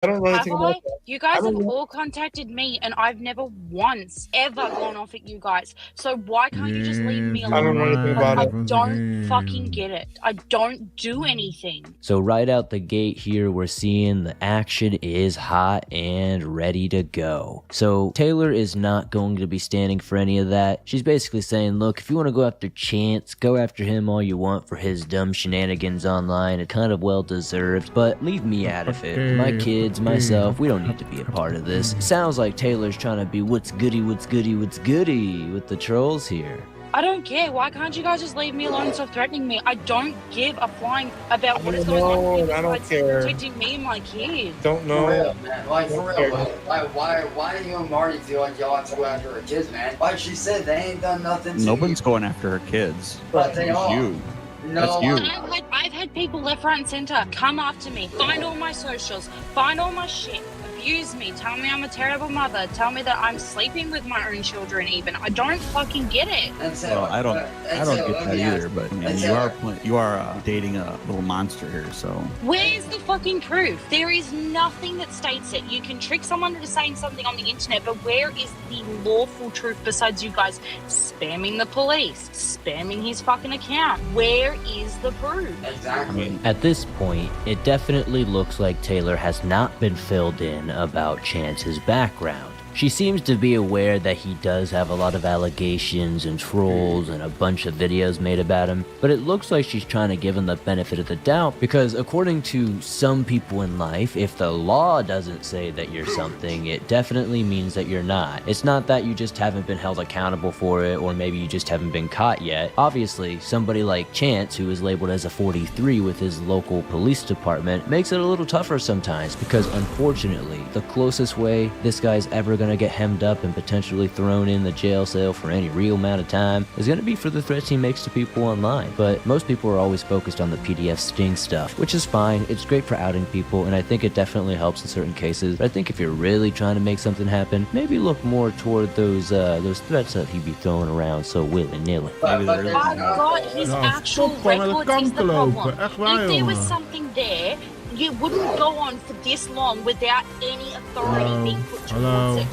I don't know anything Have about I? that. You guys I have don't know. all contacted me, and I've never once ever gone off at you guys. So why can't you just leave me I don't know alone? anything Like, about I it. don't fucking get it. I don't do anything. So right out the gate here, we're seeing the action is hot and ready to go. So Taylor is not going to be standing for any of that. She's basically saying, look, if you want to go after Chance, go after him all you want for his dumb shenanigans online. It's kind of well deserved, but leave me out of it. My kids, myself, we don't need to be a part of this. Sounds like Taylor's trying to be what's goody with the trolls here. I don't care. Why can't you guys just leave me alone and stop threatening me? I don't give a flying about what is going on with you I don't besides care. protecting me and my kids. Don't For know. real, man. Like, for real, why do you and Marty feel like y'all have to go after her kids, man? Like she said, they ain't done nothing to Nobody's you. going after her kids. But they It's are. you. No, That's you. I've had people left, right, and center come after me, find all my socials, find all my shit, abuse me, tell me I'm a terrible mother, tell me that I'm sleeping with my own children. Even I don't fucking get it. And so, Well, I don't get that either. But I mean, Taylor. you are dating a little monster here. So Where's the fucking proof? There is nothing that states it. You can trick someone into saying something on the internet, but where is the lawful truth besides you guys spamming the police, spamming his fucking account? Where is the proof? Exactly. At this point, it definitely looks like Taylor has not been filled in about Chance's background. She seems to be aware that he does have a lot of allegations and trolls and a bunch of videos made about him, but it looks like she's trying to give him the benefit of the doubt because according to some people in life, if the law doesn't say that you're something, it definitely means that you're not. It's not that you just haven't been held accountable for it or maybe you just haven't been caught yet. Obviously, somebody like Chance, who is labeled as a 43 with his local police department, makes it a little tougher sometimes because unfortunately, the closest way this guy's ever going to get hemmed up and potentially thrown in the jail cell for any real amount of time is going to be for the threats he makes to people online. But most people are always focused on the PDF sting stuff, which is fine. It's great for outing people, and I think it definitely helps in certain cases. But I think if you're really trying to make something happen, maybe look more toward those threats that he'd be throwing around so willy-nilly. maybe there is. I've got his actual records is the problem. If there was something there, you wouldn't go on for this long without any authority being put towards it.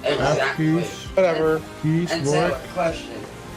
Exactly. Whatever. And Taylor, question.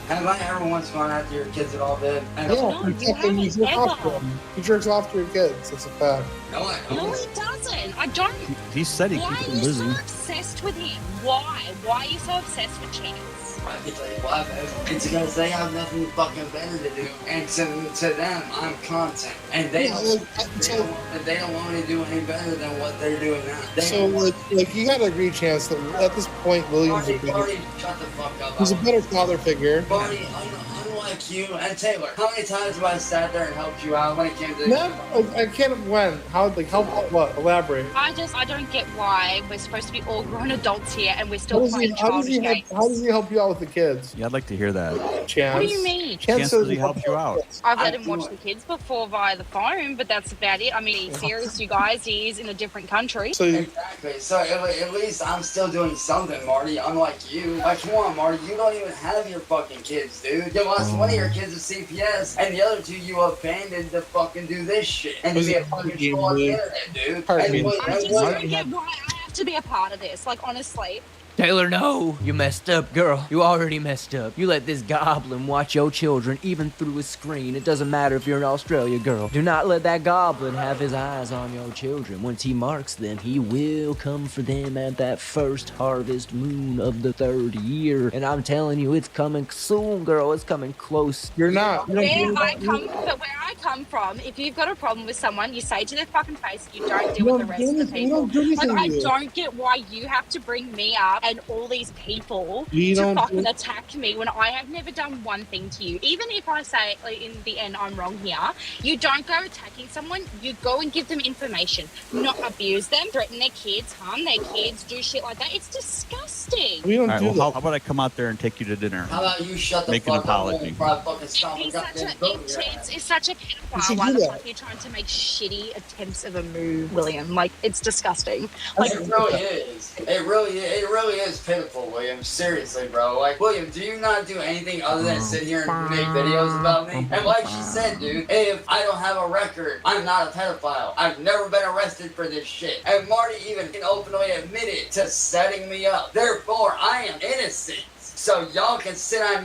Have I ever once gone after your kids at all, babe? And Yeah, No, you you fucking haven't jerk off to ever. them. He jerks off to your kids. It's a fact. No, I No, don't. he doesn't. I don't. He said he Why keeps are him you busy. so obsessed with him? Why? Why are you so obsessed with Chance? I can tell you why, babe. It's because they have nothing fucking better to do. And to them, I'm content. And they don't want me to do any better than what they're doing now. So like you gotta agree, Chance, that at this point William's Marty, shut the fuck up. he's a better father figure. Marty, unlike you and Taylor, how many times have I sat there and helped you out when it came to No, I can't. When? How? Like how? What? Elaborate. I don't get why we're supposed to be all grown adults here and we're How still does, playing childish games. how does he help you out with the kids? Yeah, I'd like to hear that. Chance. What do you mean? Chance says does he help you out? I've I let him do watch it. the kids before via the phone, but that's about it. I mean, he's serious, you guys. He is in a different country. So you, Exactly. So at least I'm still doing something, Marty. Unlike you. Like, come on, Marty. You don't even have your fucking kids, dude. You lost one of your kids to CPS, and the other two you abandoned to fucking do this shit and to be a fucking troll on the internet, dude. Pardon me. I just don't get why I have to be a part of this. Like, honestly. Taylor, no! You messed up, girl. You already messed up. You let this goblin watch your children even through a screen. It doesn't matter if you're in Australia, girl. Do not let that goblin have his eyes on your children. Once he marks them, he will come for them at that first harvest moon of the third year. And I'm telling you, it's coming soon, girl. It's coming close. you're not. You don't Where I come from, if you've got a problem with someone, you say to their fucking face, you don't deal with the rest of the people. You don't do anything. Like, I to you. don't get why you have to bring me up and all these people You to don't fucking do- attack me when I have never done one thing to you. Even if I say, like, in the end, I'm wrong here, you don't go attacking someone, you go and give them information, not abuse them, threaten their kids, harm their kids, do shit like that. It's disgusting. We don't All right, do well, that. how about I come out there and take you to dinner? How about you shut the Make an fuck up apology. before I fucking stomp a He's such goddamn a, boot in your Chance ass? is such a You pedophile. should Why do the that. fuck are you trying to make shitty attempts of a move, William? Like, it's disgusting. Like, It really is. It really really is pitiful, William. Seriously, bro. Like, William, do you not do anything other than sit here and make videos about me? And like she said, dude, if I don't have a record, I'm not a pedophile. I've never been arrested for this shit. And Marty even openly admitted to setting me up. Therefore, I am innocent. So y'all can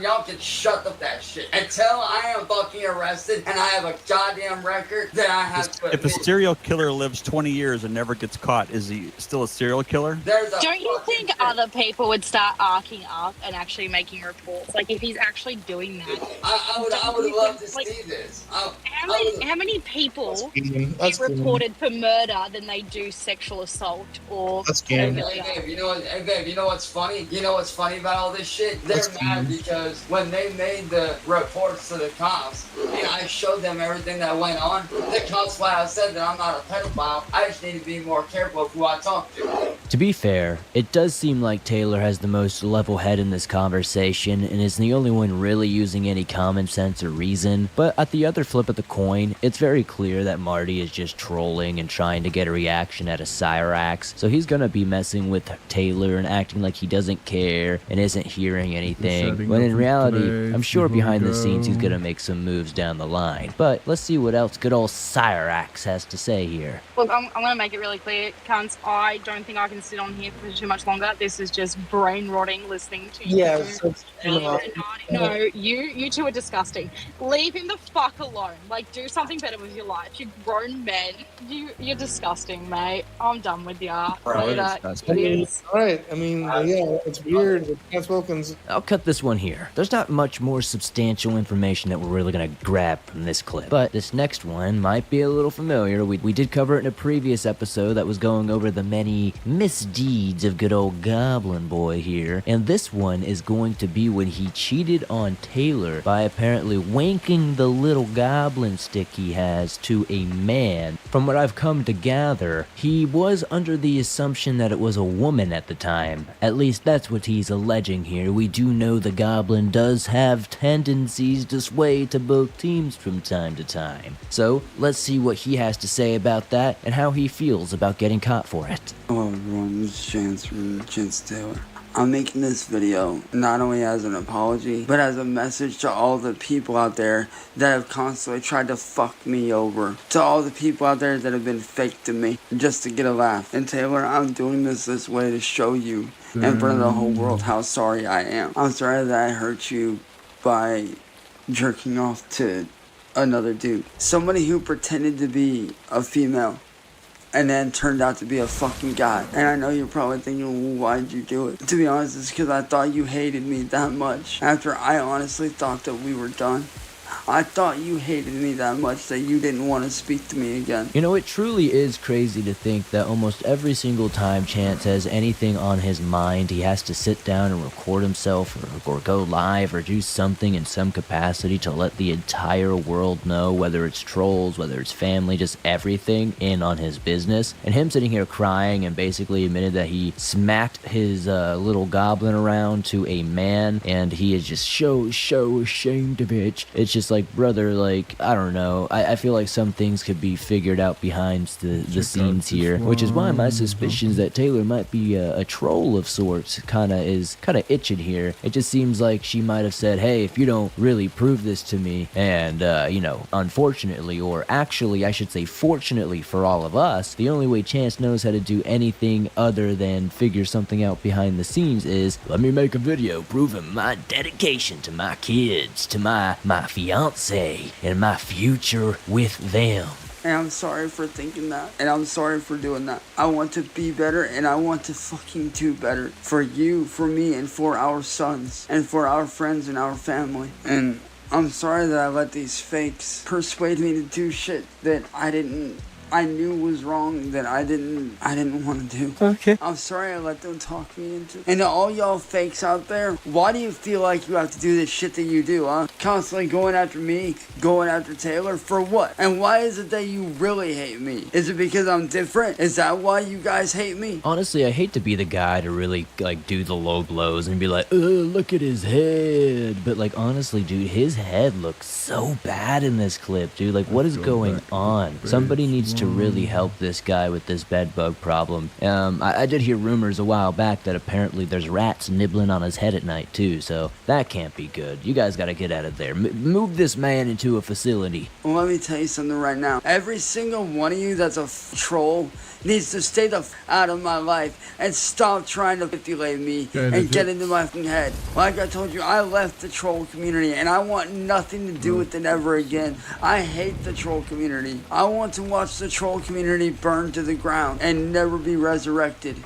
y'all can shut up that shit. Until I am fucking arrested and I have a goddamn record, then I have to If a serial killer lives 20 years and never gets caught, is he still a serial killer? Don't you think other people would start arcing up and actually making reports? Like, if he's actually doing that. I would love to see this. How many people get That's reported for murder than they do sexual assault or That's game. pedophilia? Hey, babe, you know what's funny? You know what's funny about all this shit? They're That's mad because when they made the reports to the cops, and I showed them everything that went on, the cops flat out said that I'm not a pedophile. I just need to be more careful of who I talk to. To be fair, it does seem like Taylor has the most level head in this conversation and is the only one really using any common sense or reason. But at the other flip of the coin, it's very clear that Marty is just trolling and trying to get a reaction out of Cyrax. So he's gonna be messing with Taylor and acting like he doesn't care and isn't hearing anything. When in reality, I'm sure behind the scenes he's gonna make some moves down the line. But let's see what else good old Cyrax has to say here. Look, I'm going to make it really clear, cunts. I don't think I can sit on here for too much longer. This is just brain rotting listening to you. Yeah, so No, you two are disgusting. Leave him the fuck alone. Like, do something better with your life. You're grown men. You're disgusting, mate. I'm done with ya. Bro, Later, disgusting. I mean, idiots. all right. I mean, yeah, it's weird. With Chance Wilkins. I'll cut this one here. There's not much more substantial information that we're really gonna grab from this clip. But this next one might be a little familiar. We did cover it in a previous episode that was going over the many misdeeds of good old Goblin Boy here. And this one is going to be when he cheated on Taylor by apparently wanking the little goblin stick he has to a man. From what I've come to gather, he was under the assumption that it was a woman at the time. At least that's what he's alleging here. We do know the goblin does have tendencies to sway to both teams from time to time. So let's see what he has to say about that and how he feels about getting caught for it. Hello everyone, this is Chance from Chance Taylor. I'm making this video not only as an apology, but as a message to all the people out there that have constantly tried to fuck me over. To all the people out there that have been fake to me just to get a laugh. And Taylor, I'm doing this way to show you in front of the whole world how sorry I am. I'm sorry that I hurt you by jerking off to another dude. Somebody who pretended to be a female and then turned out to be a fucking guy. And I know you're probably thinking, well, why'd you do it? To be honest, it's because I thought you hated me that much. After I honestly thought that we were done. I thought you hated me that much that you didn't want to speak to me again. You know, it truly is crazy to think that almost every single time Chance has anything on his mind, he has to sit down and record himself or go live or do something in some capacity to let the entire world know, whether it's trolls, whether it's family, just everything in on his business. And him sitting here crying and basically admitted that he smacked his little goblin around to a man and he is just so ashamed of it. It's just like, brother, like, I don't know. I feel like some things could be figured out behind the scenes here, which is why my suspicions that Taylor might be a troll of sorts kind of itching here. It just seems like she might have said, hey, if you don't really prove this to me, and, unfortunately, or actually, I should say fortunately for all of us, the only way Chance knows how to do anything other than figure something out behind the scenes is, let me make a video proving my dedication to my kids, to my fiance, and my future with them. And I'm sorry for thinking that. And I'm sorry for doing that. I want to be better and I want to fucking do better. For you, for me, and for our sons. And for our friends and our family. And I'm sorry that I let these fakes persuade me to do shit that I knew was wrong, that I didn't want to do. Okay. I'm sorry I let them talk me into it. And to all y'all fakes out there, why do you feel like you have to do this shit that you do, huh? Constantly going after me, going after Taylor, for what? And why is it that you really hate me? Is it because I'm different? Is that why you guys hate me? Honestly, I hate to be the guy to really, do the low blows and be like, look at his head. But, honestly, dude, his head looks so bad in this clip, dude. What is going on? Somebody needs to really help this guy with this bed bug problem. I did hear rumors a while back that apparently there's rats nibbling on his head at night too, so that can't be good. You guys gotta get out of there. Move this man into a facility. Well, let me tell you something right now. Every single one of you that's a troll needs to stay the out of my life and stop trying to manipulate me and get into my head. Like I told you, I left the troll community and I want nothing to do with it ever again. I hate the troll community. I want to watch the troll community burn to the ground and never be resurrected.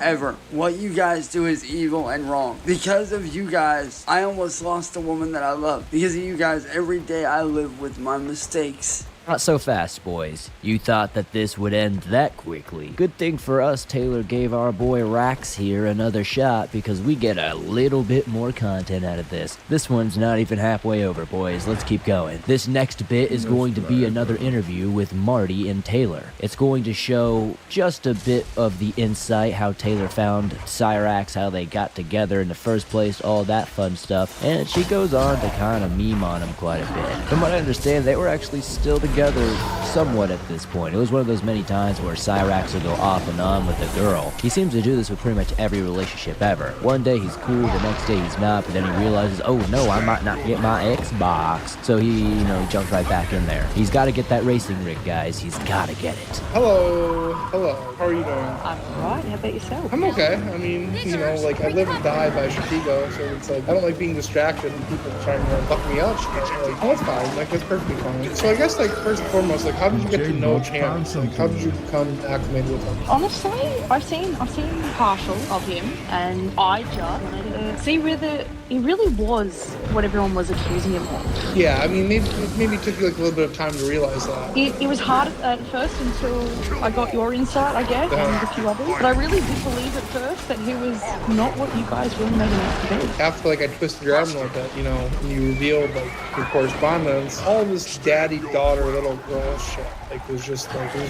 Ever. What you guys do is evil and wrong. Because of you guys, I almost lost a woman that I love. Because of you guys, every day I live with my mistakes. Not so fast, boys. You thought that this would end that quickly. Good thing for us, Taylor gave our boy Rax here another shot because we get a little bit more content out of this. This one's not even halfway over, boys. Let's keep going. This next bit is going to be another interview with Marty and Taylor. It's going to show just a bit of the insight, how Taylor found Cyrax, how they got together in the first place, all that fun stuff. And she goes on to kind of meme on him quite a bit. From what I understand, they were actually still together somewhat at this point. It was one of those many times where Cyrax will go off and on with a girl. He seems to do this with pretty much every relationship ever. One day he's cool, the next day he's not, but then he realizes, oh no, I might not get my Xbox. So he jumps right back in there. He's got to get that racing rig, guys. He's got to get it. Hello. How are you doing? I'm alright, how about yourself? I'm okay. I mean, like I live and die by Shatigo, so it's like I don't like being distracted and people trying to fuck me up. Like, oh, that's fine. Like that's perfectly fine. So I guess like first and foremost, like how did you get to know Chance? Like how did you become acclimated with him? Honestly, I've seen partial of him, and I just wanted to see whether he really was what everyone was accusing him of. Yeah, I mean maybe it took you like a little bit of time to realize that. It was hard at first until I got your insight, I guess, and a few others. But I really did believe at first that he was not what you guys really made him out to be. After like I twisted your arm a little bit, and you revealed like your correspondence, all this daddy-daughter little girl shit. Like it was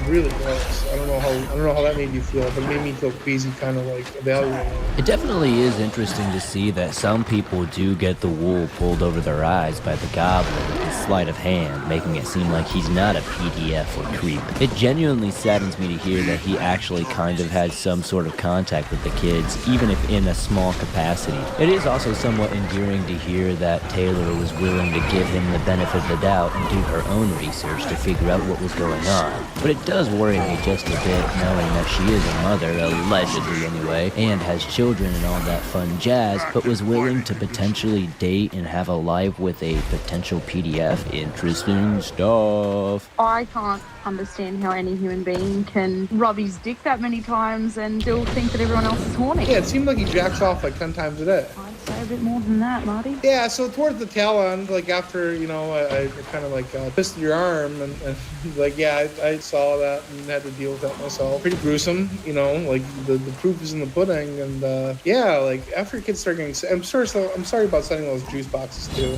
really gross. I don't know how that made you feel, but it made me feel queasy, kind of like evaluating it. It definitely is interesting to see that some people do get the wool pulled over their eyes by the Goblin with his sleight of hand, making it seem like he's not a PDF or creep. It genuinely saddens me to hear that he actually kind of had some sort of contact with the kids, even if in a small capacity. It is also somewhat endearing to hear that Taylor was willing to give him the benefit of the doubt and do her own research to figure out what was going on. But it does worry me just a bit knowing that she is a mother, allegedly anyway, and has children and all that fun jazz, but was willing to potentially date and have a life with a potential PDF. Interesting stuff. I can't understand how any human being can rub his dick that many times and still think that everyone else is horny. Yeah, it seemed like he jacks off like 10 times a day. I'd say a bit more than that, Marty. Yeah, so towards the tail end, like after, I kind of like twisted your arm and like, yeah, I saw that and had to deal with that myself. Pretty gruesome, like the proof is in the pudding. And yeah, like after kids start getting sick, I'm sorry about sending those juice boxes too,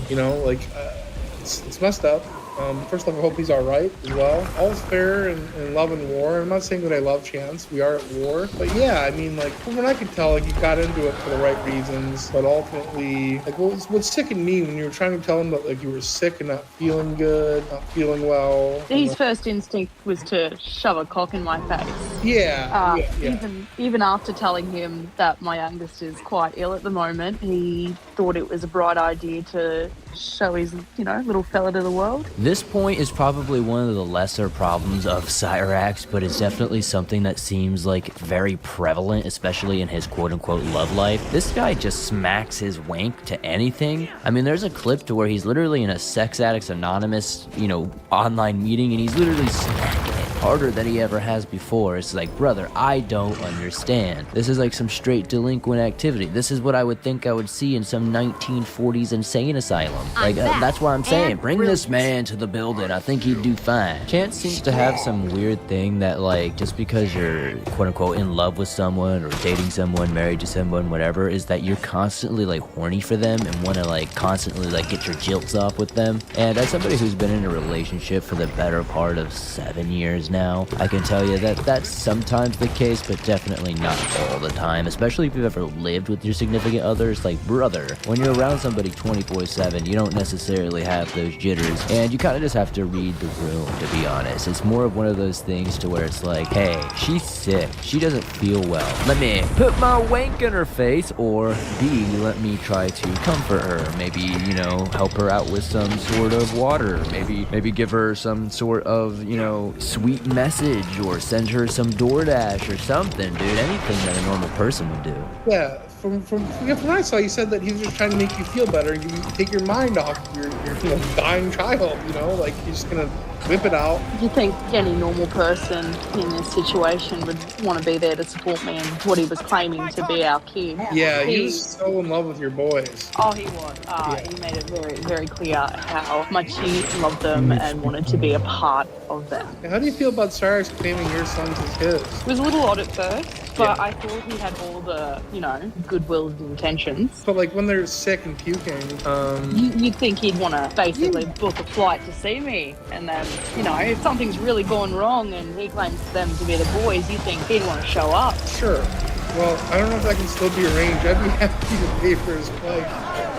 it's messed up. First off, I hope he's all right as well. All's fair in love and war. I'm not saying that I love Chance. We are at war. But yeah, I mean, like, from what I could tell, like, you got into it for the right reasons. But ultimately, like, what sickened me when you were trying to tell him that, like, you were sick and not feeling good, not feeling well. His first instinct was to shove a cock in my face. Yeah. Even after telling him that my youngest is quite ill at the moment, he thought it was a bright idea to show his, little fella to the world. This point is probably one of the lesser problems of Cyrax, but it's definitely something that seems like very prevalent, especially in his quote-unquote love life. This guy just smacks his wank to anything. I mean, there's a clip to where he's literally in a Sex Addicts Anonymous, online meeting, and he's literally smacking it harder than he ever has before. It's like, brother, I don't understand. This is like some straight delinquent activity. This is what I would think I would see in some 1940s insane asylum. Like, that's why I'm saying, bring this man to the building. I think he'd do fine. Chance seems to have some weird thing that, like, just because you're quote-unquote in love with someone or dating someone, married to someone, whatever, is that you're constantly, like, horny for them and want to, like, constantly, like, get your jilts off with them. And as somebody who's been in a relationship for the better part of 7 years now, I can tell you that that's sometimes the case, but definitely not all the time, especially if you've ever lived with your significant others. Like, brother, when you're around somebody 24/7, you don't necessarily have those jitters, and you kind of just have to read the room, to be honest. It's more of one of those things to where it's like, hey, she's sick, she doesn't feel well, let me put my wank in her face, or B, let me try to comfort her, maybe, you know, help her out with some sort of water, maybe give her some sort of, you know, sweet message, or send her some DoorDash or something, dude. Anything that a normal person would do. Yeah, from what I saw, you said that he was just trying to make you feel better. You take your mind off your you know, dying child. You know, like he's just gonna whip it out. Do you think any normal person in this situation would want to be there to support me in what he was claiming to be our kid? Yeah, he was so in love with your boys. Oh, he was. He made it very, very clear how much he loved them and wanted to be a part of them. How do you feel about Cyrus claiming your sons as his? It was a little odd at first, but I thought he had all the, you know, goodwill intentions. But like when they're sick and puking, You'd think he'd want to basically book a flight to see me, and then, you know, if something's really gone wrong and he claims them to be the boys, you think he'd want to show up. Sure. Well, I don't know if that can still be arranged. I'd be happy to pay for his flight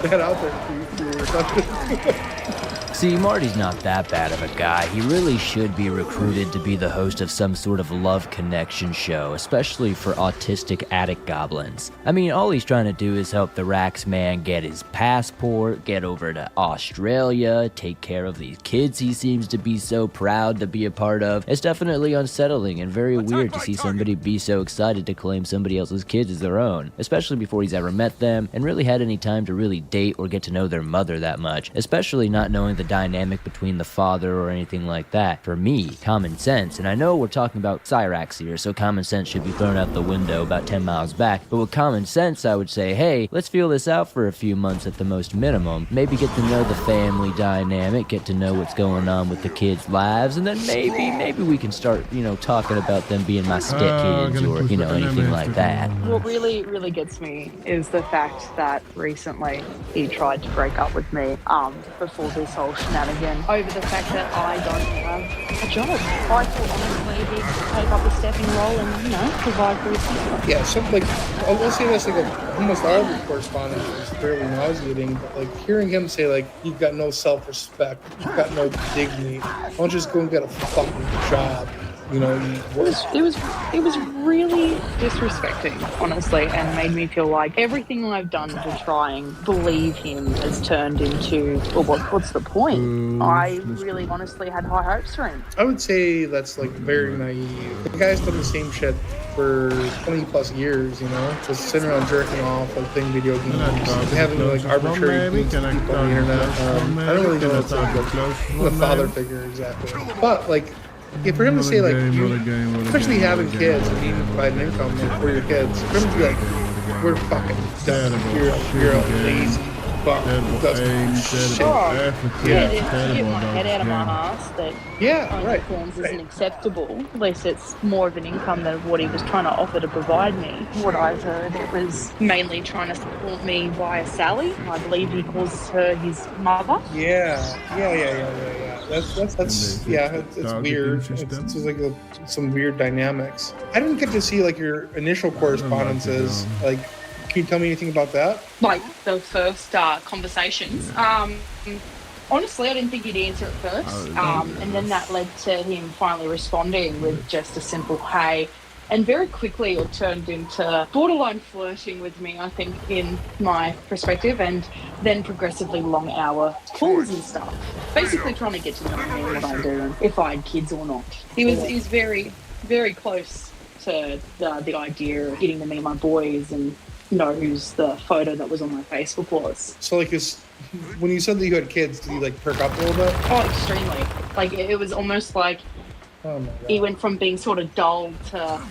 to head out there for you or something. See, Marty's not that bad of a guy. He really should be recruited to be the host of some sort of love connection show, especially for autistic attic goblins. I mean, all he's trying to do is help the Rax man get his passport, get over to Australia, take care of these kids he seems to be so proud to be a part of. It's definitely unsettling and very weird to see somebody be so excited to claim somebody else's kids as their own, especially before he's ever met them and really had any time to really date or get to know their mother that much, especially not knowing the dynamic between the father or anything like that. For me, common sense, and I know we're talking about Cyrax here, so common sense should be thrown out the window about 10 miles back, but with common sense, I would say, hey, let's feel this out for a few months at the most minimum. Maybe get to know the family dynamic, get to know what's going on with the kids' lives, and then maybe we can start, you know, talking about them being my stepkids or, you know, anything like that. What really, really gets me is the fact that recently he tried to break up with me before this whole shenanigan over the fact that I don't have a job. I thought honestly he'd take up a stepping role and, you know, provide for his future. Yeah, so like I'll say this, like almost all of the correspondence is fairly nauseating, but like hearing him say like you've got no self-respect, you've got no dignity, why don't you just go and get a fucking job? You know, It was really disrespecting, honestly, and made me feel like everything I've done to try and believe him has turned into, well, what's the point? I really honestly had high hopes for him. I would say that's like very naive. The guy's done the same shit for 20 plus years, you know, just sitting around jerking off, like playing video games, having like arbitrary people on the internet. I don't really know what's like the father figure exactly, but like. Yeah, for him to say like, especially having kids and needing to provide an income like, for your kids, for him to be like, we're fucking done. You're a lazy fuck. Who does shit. Get my head out of my ass that OnlyFans isn't acceptable. At least it's more of an income than what he was trying to offer to provide me. What I've heard, it was mainly trying to support me via Sally. I believe he calls her his mother. Yeah. That's it's weird. It's just like some weird dynamics. I didn't get to see like your initial correspondences. Like, can you tell me anything about that? Like the first conversations. Honestly, I didn't think he'd answer at first, and then that led to him finally responding with just a simple "hey." And very quickly it turned into borderline flirting with me, I think, in my perspective, and then progressively long hour calls and stuff. Basically trying to get to know me and what I do and if I had kids or not. He was very, very close to the idea of getting to meet my boys and know whose the photo that was on my Facebook was. So like when you said that you had kids, did you like perk up a little bit? Oh, extremely. Like it was almost like oh my God. he went from being sort of dull to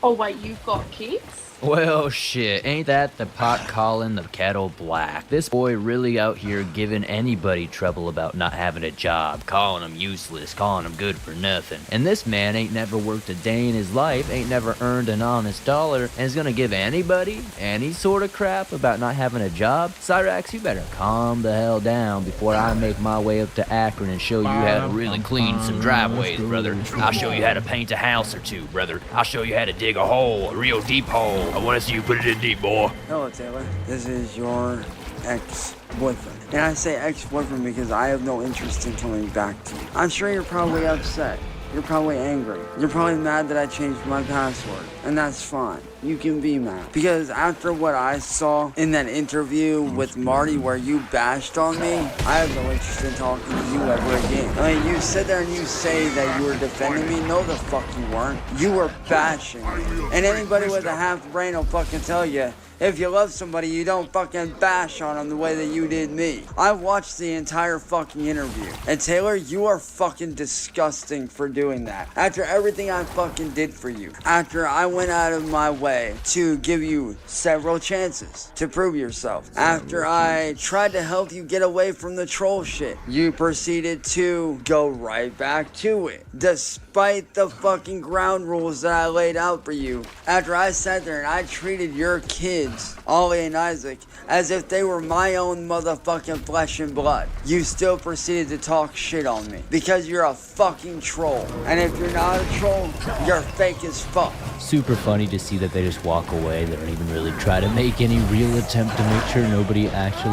Oh wait, you've got kids? Well, shit, ain't that the pot calling the kettle black? This boy really out here giving anybody trouble about not having a job, calling them useless, calling them good for nothing. And this man ain't never worked a day in his life, ain't never earned an honest dollar, and is gonna give anybody any sort of crap about not having a job? Cyrax, you better calm the hell down before I make my way up to Akron and show you how to really clean some driveways, brother. I'll show you how to paint a house or two, brother. I'll show you how to dig a hole, a real deep hole. I want to see you put it in deep, boy. Hello, Taylor. This is your ex-boyfriend. And I say ex-boyfriend because I have no interest in coming back to you. I'm sure you're probably upset. You're probably angry. You're probably mad that I changed my password. And that's fine. You can be mad. Because after what I saw in that interview with Marty where you bashed on me, I have no interest in talking to you ever again. I mean, you sit there and you say that you were defending me. No, the fuck you weren't. You were bashing me. And anybody with a half brain will fucking tell you, if you love somebody, you don't fucking bash on them the way that you did me. I watched the entire fucking interview. And Taylor, you are fucking disgusting for doing that. After everything I fucking did for you. After I went out of my way to give you several chances to prove yourself. After I tried to help you get away from the troll shit. You proceeded to go right back to it. Despite the fucking ground rules that I laid out for you. After I sat there and I treated your kids, Ollie and Isaac, as if they were my own motherfucking flesh and blood. You still proceeded to talk shit on me because you're a fucking troll. And if you're not a troll, you're fake as fuck. Super funny to see that they just walk away. They don't even really try to make any real attempt to make sure nobody actually,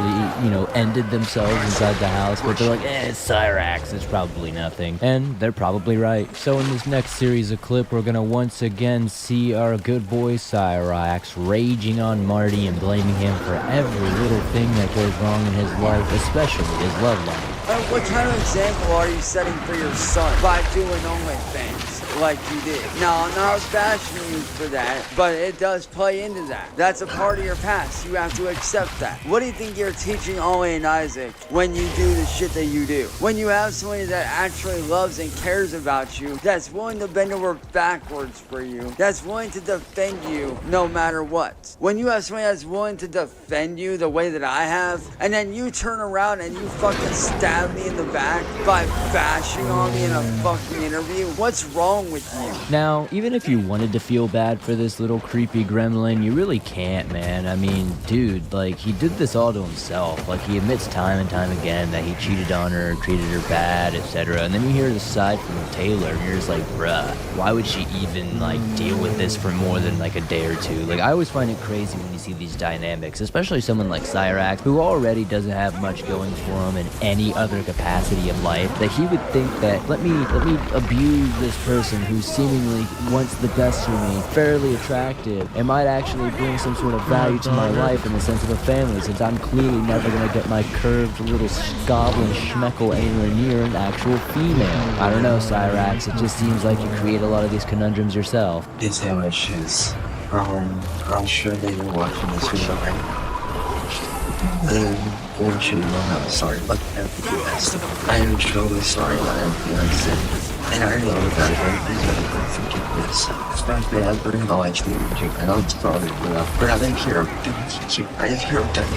ended themselves inside the house. But they're like, it's Cyrax, it's probably nothing. And they're probably right. So in this next series of clip, we're gonna once again see our good boy Cyrax raging on Marty and blaming him for every little thing that goes wrong in his life, especially his love life. What kind of example are you setting for your son by doing OnlyFans like you did? Now, I'm not bashing you for that, but it does play into that. That's a part of your past. You have to accept that. What do you think you're teaching Ollie and Isaac when you do the shit that you do? When you have somebody that actually loves and cares about you, that's willing to bend over backwards for you, that's willing to defend you no matter what. When you have somebody that's willing to defend you the way that I have, and then you turn around and you fucking stab me in the back by bashing on me in a fucking interview, what's wrong with you? Now, even if you wanted to feel bad for this little creepy gremlin, you really can't, man. I mean, dude, he did this all to himself. He admits time and time again that he cheated on her, treated her bad, etc. And then you hear the side from Taylor, and you're just like, bruh, why would she even, deal with this for more than, a day or two? I always find it crazy when you see these dynamics, especially someone like Cyrax, who already doesn't have much going for him in any other capacity of life, that he would think that, let me abuse this person who seemingly wants the best for me, fairly attractive, and might actually bring some sort of value to my life in the sense of a family, since I'm clearly never going to get my curved little goblin schmeckle anywhere near an actual female. I don't know, Cyrax, it just seems like you create a lot of these conundrums yourself. It's how it is. I'm sure that you're watching this video right now. I want you to know how sorry about everything I said. I am truly sorry about everything I said. And I know that everything's going to forgive this. Especially after you know I treated you. And I'm sorry, but I didn't care about you. I didn't care about you.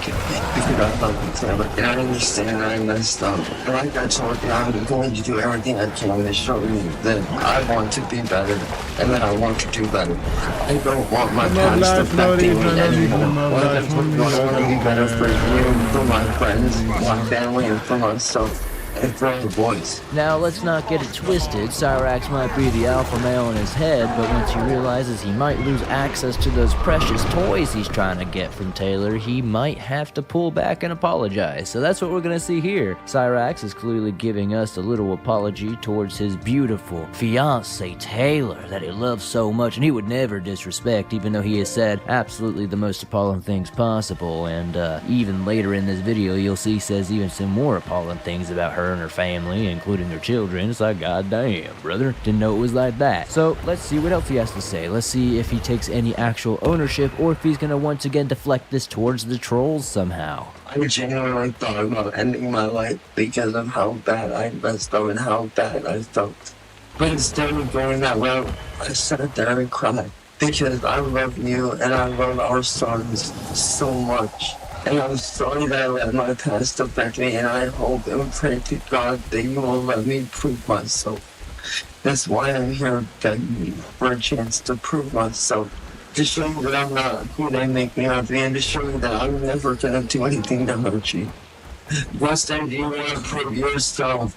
Because I love you, Taylor. And I understand I messed up. But like I told you, I'm going to do everything I can to show you that I want to be better. And that I want to do better. I don't want my past affecting me anymore. What I want to be better for you, for my friends, my family, and for myself. And for the boys. Now, let's not get it twisted. Cyrax might be the alpha male in his head, but once he realizes he might lose access to those precious toys he's trying to get from Taylor, he might have to pull back and apologize. So that's what we're going to see here. Cyrax is clearly giving us a little apology towards his beautiful fiancée Taylor that he loves so much, and he would never disrespect, even though he has said absolutely the most appalling things possible. And even later in this video, you'll see he says even some more appalling things about her and her family, including her children. It's like, goddamn, brother, didn't know it was like that. So let's see what else he has to say. Let's see if he takes any actual ownership, or if he's gonna once again deflect this towards the trolls somehow. I genuinely thought about ending my life because of how bad I messed up and how bad I felt. But instead of going that route, I sat there and cried because I love you and I love our sons so much. And I'm sorry that I let my past affect me, and I hope and pray to God that you will let me prove myself. That's why I'm here begging you for a chance to prove myself. To show you that I'm not who they make me out to be, and to show you that I'm never gonna do anything to hurt you. Weston, do you want to prove yourself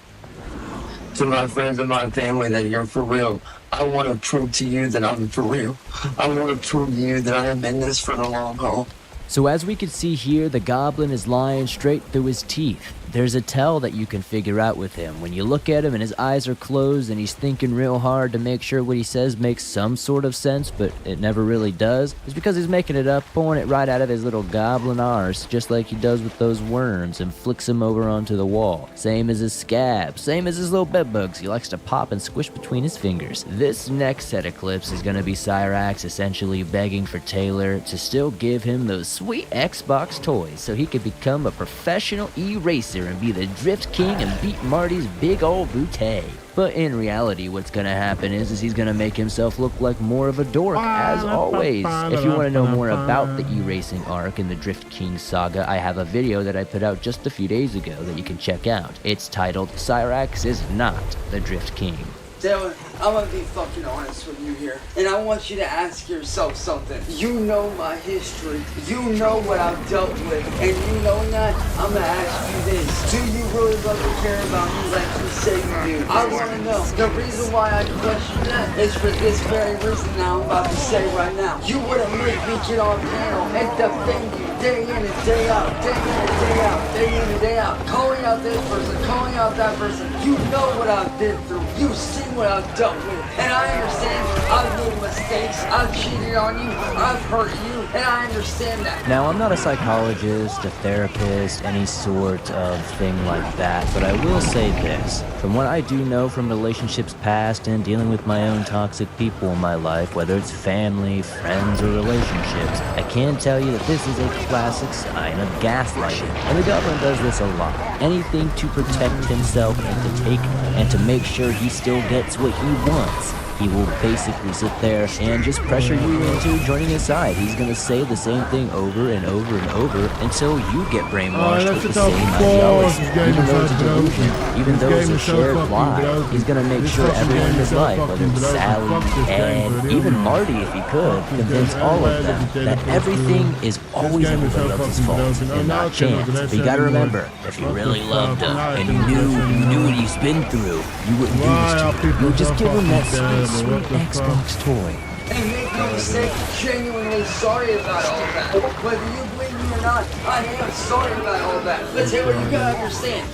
to my friends and my family that you're for real? I want to prove to you that I'm for real. I want to prove to you that I am in this for the long haul. So as we can see here, the goblin is lying straight through his teeth. There's a tell that you can figure out with him. When you look at him and his eyes are closed and he's thinking real hard to make sure what he says makes some sort of sense, but it never really does, it's because he's making it up, pulling it right out of his little goblin arse, just like he does with those worms, and flicks them over onto the wall. Same as his scab, same as his little bedbugs he likes to pop and squish between his fingers. This next set of clips is going to be Cyrax essentially begging for Taylor to still give him those sweet Xbox toys so he could become a professional e-racer and be the Drift King and beat Marty's big old bootay. But in reality, what's gonna happen is he's gonna make himself look like more of a dork, as always. If you want to know more about the e-racing arc in the Drift King saga, I have a video that I put out just a few days ago that you can check out. It's titled, Cyrax is not the Drift King. Taylor, I'm gonna be fucking honest with you here, and I want you to ask yourself something. You know my history, you know what I've dealt with, and you knowing that, I'm gonna ask you this. Do you really love and care about me like you say you do? I wanna know. The reason why I question that is for this very reason now I'm about to say right now. You wouldn't make me get on panel and defend you day in and day out, day in and day out, day in and day out, calling out this person, calling out that person. You know what I've been through. You've seen what I've dealt with, and I understand I've made mistakes, I've cheated on you, I've hurt you, and I understand that. Now, I'm not a psychologist, a therapist, any sort of thing like that, but I will say this. From what I do know from relationships past and dealing with my own toxic people in my life, whether it's family, friends, or relationships, I can tell you that this is a classic sign of gaslighting. And the Goblin does this a lot. Anything to protect himself and to take and to make sure he still gets what he wants. He will basically sit there and just pressure you into joining his side. He's going to say the same thing over and over and over until you get brainwashed with the same ideology. Even though it's a delusion, even though it's a shared lie, he's going to make sure everyone in his life, whether it's Sally, Ed, even Marty if he could, convince all of them that everything is always everybody else's fault and not Chance. But you got to remember, if you really loved him and you knew what he's been through, you wouldn't do this to him. You would just give him that sweet Xbox toy. And make no mistake, genuinely sorry about all that. Whether you believe me or not, I am sorry about all that. But Taylor, you gotta understand,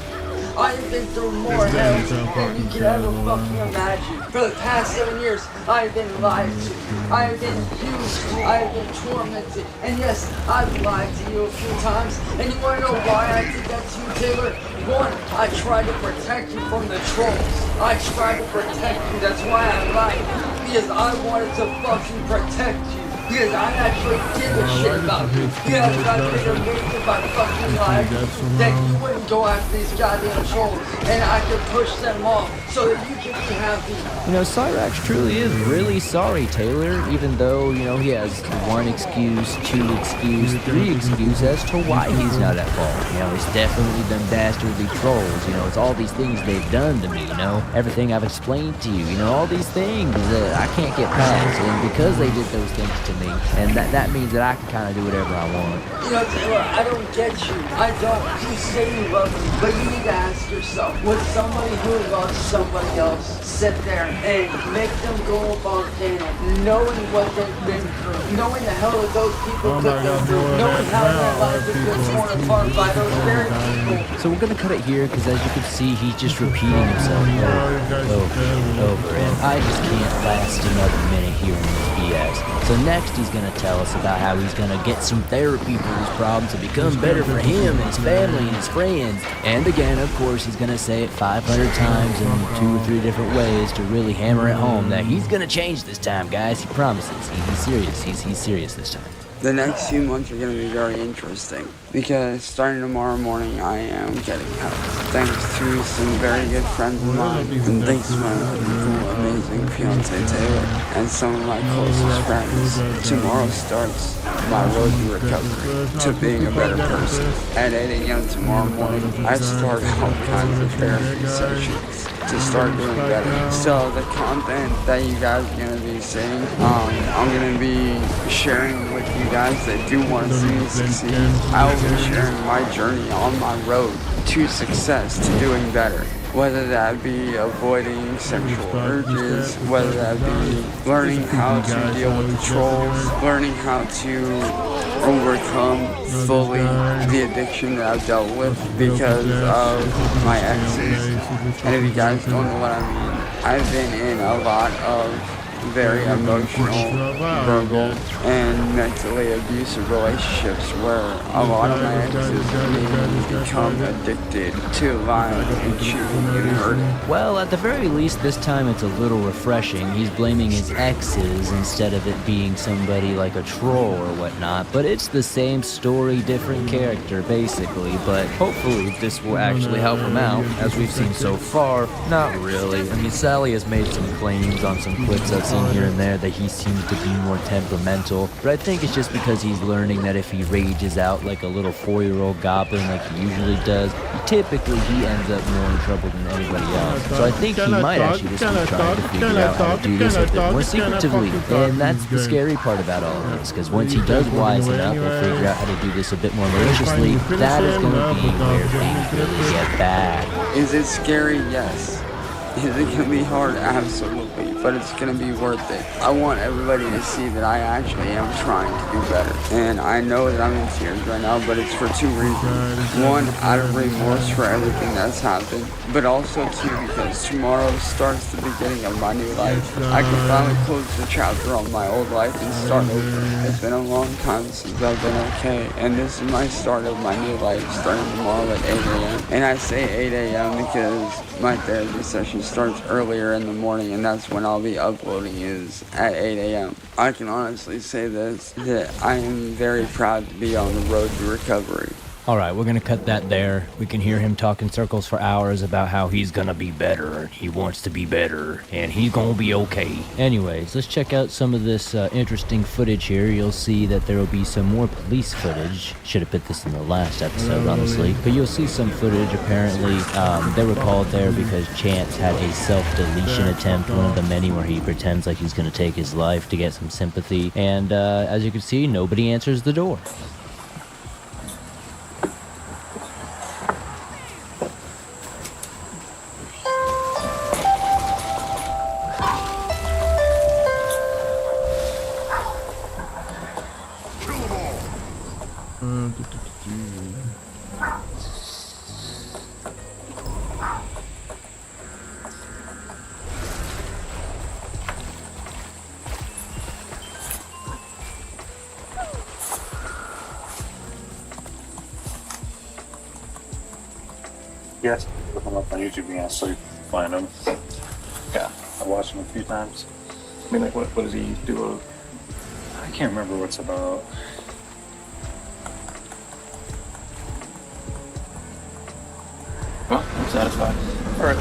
I have been through more hell than you can ever fucking imagine. For the past 7 years, I have been lied to. I have been abused. I have been tormented. And yes, I've lied to you a few times. And you wanna know why I did that to you, Taylor? One, I tried to protect you from the trolls. I tried to protect you. That's why I lied. Because I wanted to fucking protect you. Because I actually give a shit about you. Because I made a move in my fucking life that you wouldn't go after these goddamn trolls. And I could push them off so that you can be happy. You know, Cyrax truly is really sorry, Taylor, even though, you know, he has one excuse, two excuse, three excuse as to why he's not at fault. You know, it's definitely them dastardly trolls. You know, it's all these things they've done to me, you know, everything I've explained to you, you know, all these things that I can't get past. And because they did those things to me, and that means that I can kind of do whatever I want. You know, Taylor, I don't get you. I don't. You say you love me, but you need to ask yourself, would somebody who loves somebody else sit there and make them go up on panel, knowing what they've been through, knowing the hell that those people put them through, knowing how their life has been torn apart by those very people? So we're going to cut it here because as you can see, he's just repeating himself over and over, and I just can't last another minute here in this BS. So next he's going to tell us about how he's going to get some therapy for his problems to become better for him and his family and his friends. And again, of course, he's going to say it 500 times in 2 or 3 different ways to really hammer it home that he's going to change this time, guys. He promises. He's serious. He's serious this time. The next few months are going to be very interesting because starting tomorrow morning, I am getting help. Thanks to some very good friends of mine, and thanks to my wonderful, amazing fiance Taylor, and some of my closest friends. Tomorrow starts my road to recovery, to being a better person. At 8 a.m. tomorrow morning, I start all kinds of therapy sessions to start doing better. So the content that you guys are going to be seeing, I'm going to be sharing with you guys that do want to see me succeed. I will be sharing my journey on my road to success, to doing better. Whether that be avoiding sexual urges, whether that be learning how to deal with the trolls, learning how to overcome fully the addiction that I've dealt with because of my exes. And if you guys don't know what I mean, I've been in a lot of very emotional, verbal, and mentally abusive relationships where a lot of my exes made me become addicted to lying and cheating and hurting. Well, at the very least, this time it's a little refreshing. He's blaming his exes instead of it being somebody like a troll or whatnot. But it's the same story, different character, basically. But hopefully this will actually help him out. As we've seen so far, not really. I mean, Sally has made some claims on some clips I've seen here and there that he seems to be more temperamental. But I think it's just because he's learning that if he rages out like a little 4-year-old goblin like he usually does, typically he ends up more in trouble than anybody else. So I think he might actually just be trying to figure out how to do this a bit more secretively. And that's the scary part about all of this, because once he does wisen up and figure out how to do this a bit more maliciously, that is going to be where things really get bad. Is it scary? Yes. Is it going to be hard? Absolutely. But it's going to be worth it. I want everybody to see that I actually am trying to do better. And I know that I'm in tears right now, but it's for two reasons. One, out of remorse for everything that's happened. But also, two, because tomorrow starts the beginning of my new life. I can finally close the chapter on my old life and start over. It's been a long time since I've been okay. And this is my start of my new life, starting tomorrow at 8 a.m. And I say 8 a.m. because my therapy session starts earlier in the morning, and that's when I'll be uploading is at 8 a.m. I can honestly say this, that I am very proud to be on the road to recovery. All right, we're going to cut that there. We can hear him talk in circles for hours about how he's going to be better, he wants to be better, and he's going to be okay. Anyways, let's check out some of this interesting footage here. You'll see that there will be some more police footage. Should have put this in the last episode, honestly. But you'll see some footage. Apparently, they were called there because Chance had a self-deletion attempt, one of the many where he pretends like he's going to take his life to get some sympathy. And as you can see, nobody answers the door. Yes, look him up on YouTube again, so you find him. Yeah, I watched him a few times. I mean, like, what does he do? I can't remember what it's about. Well, I'm satisfied. All right,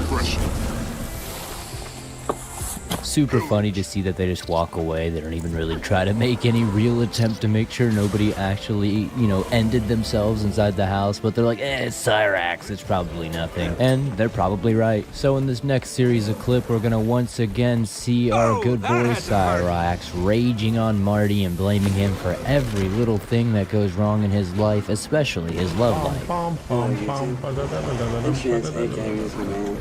Super funny to see that they just walk away. They don't even really try to make any real attempt to make sure nobody actually, ended themselves inside the house. But they're like, it's Cyrax, it's probably nothing. And they're probably right. So in this next series of clip, we're gonna once again see our good boy Cyrax raging on Marty and blaming him for every little thing that goes wrong in his life, especially his love life. Chance, aka Music Man.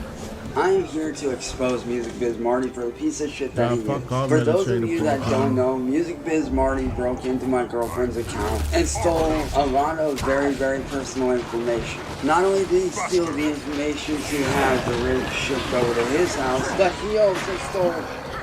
I am here to expose Music Biz Marty for the piece of shit that he is. For those of you that don't know, Music Biz Marty broke into my girlfriend's account and stole a lot of very, very personal information. Not only did he steal the information to have the rig shipped over to his house, but he also stole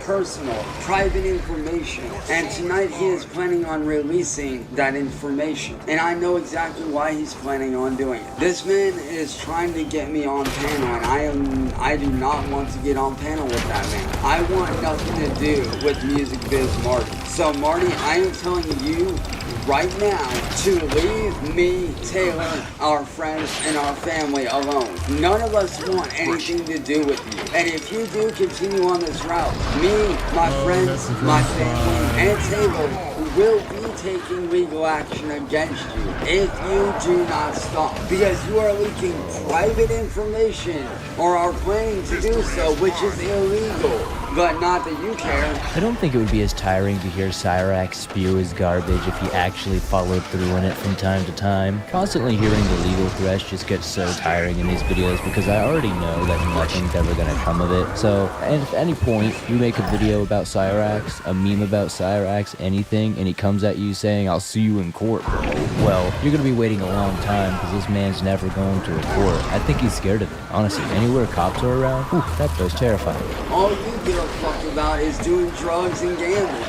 personal, private information, and tonight he is planning on releasing that information, and I know exactly why he's planning on doing it. This man is trying to get me on panel, and I do not want to get on panel with that man. I want nothing to do with Music Biz Marty. So Marty, I am telling you right now to leave me, Taylor, our friends, and our family alone. None of us want anything to do with you. And if you do continue on this route, me, my friends, my family, and Taylor will be taking legal action against you if you do not stop. Because you are leaking private information or are planning to do so, which is illegal. But not that you care. I don't think it would be as tiring to hear Cyrax spew his garbage if he actually followed through on it from time to time. Constantly hearing the legal threats just gets so tiring in these videos because I already know that nothing's ever gonna come of it. So, and if at any point you make a video about Cyrax, a meme about Cyrax, anything, and he comes at you saying, "I'll see you in court, bro," well, you're gonna be waiting a long time because this man's never going to a court. I think he's scared of it. Honestly, anywhere cops are around, whew, that feels terrifying. All you give a fuck about is doing drugs and gambling.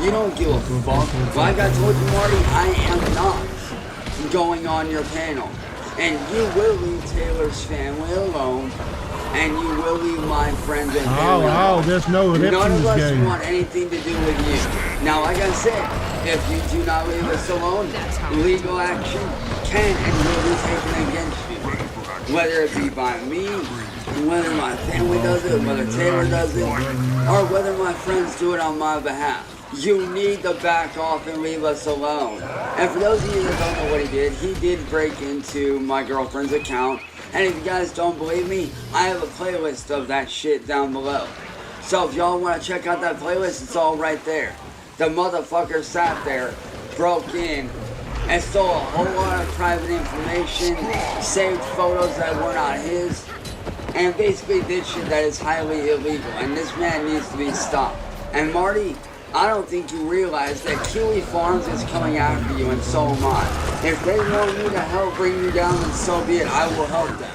You don't give a fuck. Like I told you, Marty, I am not going on your panel. And you will leave Taylor's family alone. And you will leave my friends and family alone. there's no None of us game. want anything to do with you. Now, like I said, if you do not leave us alone, legal action can and will be taken against you. Whether it be by me, whether my family does it, whether Taylor does it, or whether my friends do it on my behalf. You need to back off and leave us alone. And for those of you that don't know what he did break into my girlfriend's account. And if you guys don't believe me, I have a playlist of that shit down below. So if y'all want to check out that playlist, it's all right there. The motherfucker sat there, broke in, and stole a whole lot of private information, saved photos that were not his, and basically did shit that is highly illegal. And this man needs to be stopped. And Marty, I don't think you realize that Kiwi Farms is coming after you, and so am I. If they want me to help bring you down, then so be it. I will help them.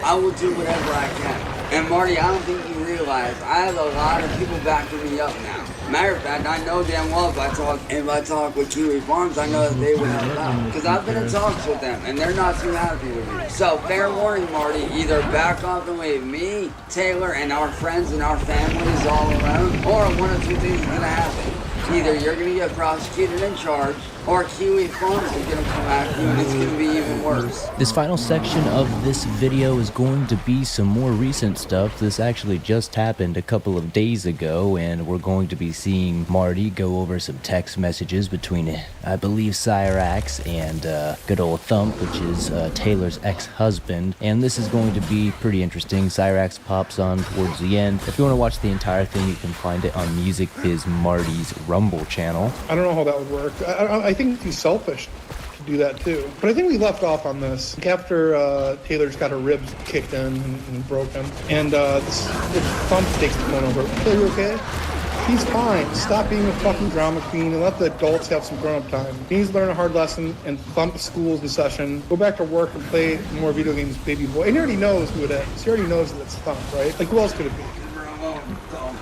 I will do whatever I can. And Marty, I don't think you realize I have a lot of people backing me up now. Matter of fact, I know damn well if I talk with Kiwi Farms, I know that they would help out. Because I've been in talks with them, and they're not too happy with me. So, fair warning, Marty, either back off and leave me, Taylor, and our friends and our families all around, or one of two things is going to happen. Either you're going to get prosecuted and charged, or Kiwi Farms is going to come after you, and it's going to be even worse. This final section of this video is going to be some more recent stuff. This actually just happened a couple of days ago, and we're going to be seeing Marty go over some text messages between, I believe, Cyrax and good old Thump, which is Taylor's ex-husband. And this is going to be pretty interesting. Cyrax pops on towards the end. If you want to watch the entire thing, you can find it on Music Biz Marty's Rumble channel. I don't know how that would work. I think he's selfish to do that too. But I think we left off on this after Taylor's got her ribs kicked in and broken, and this Thump takes the phone over. Are you okay? He's fine. Stop being a fucking drama queen and let the adults have some grown-up time. He needs to learn a hard lesson, and Thump school's in session. Go back to work and play more video games, baby boy. And he already knows who it is. He already knows that it's Thump, right? Like, who else could it be? Leave her alone, Thump.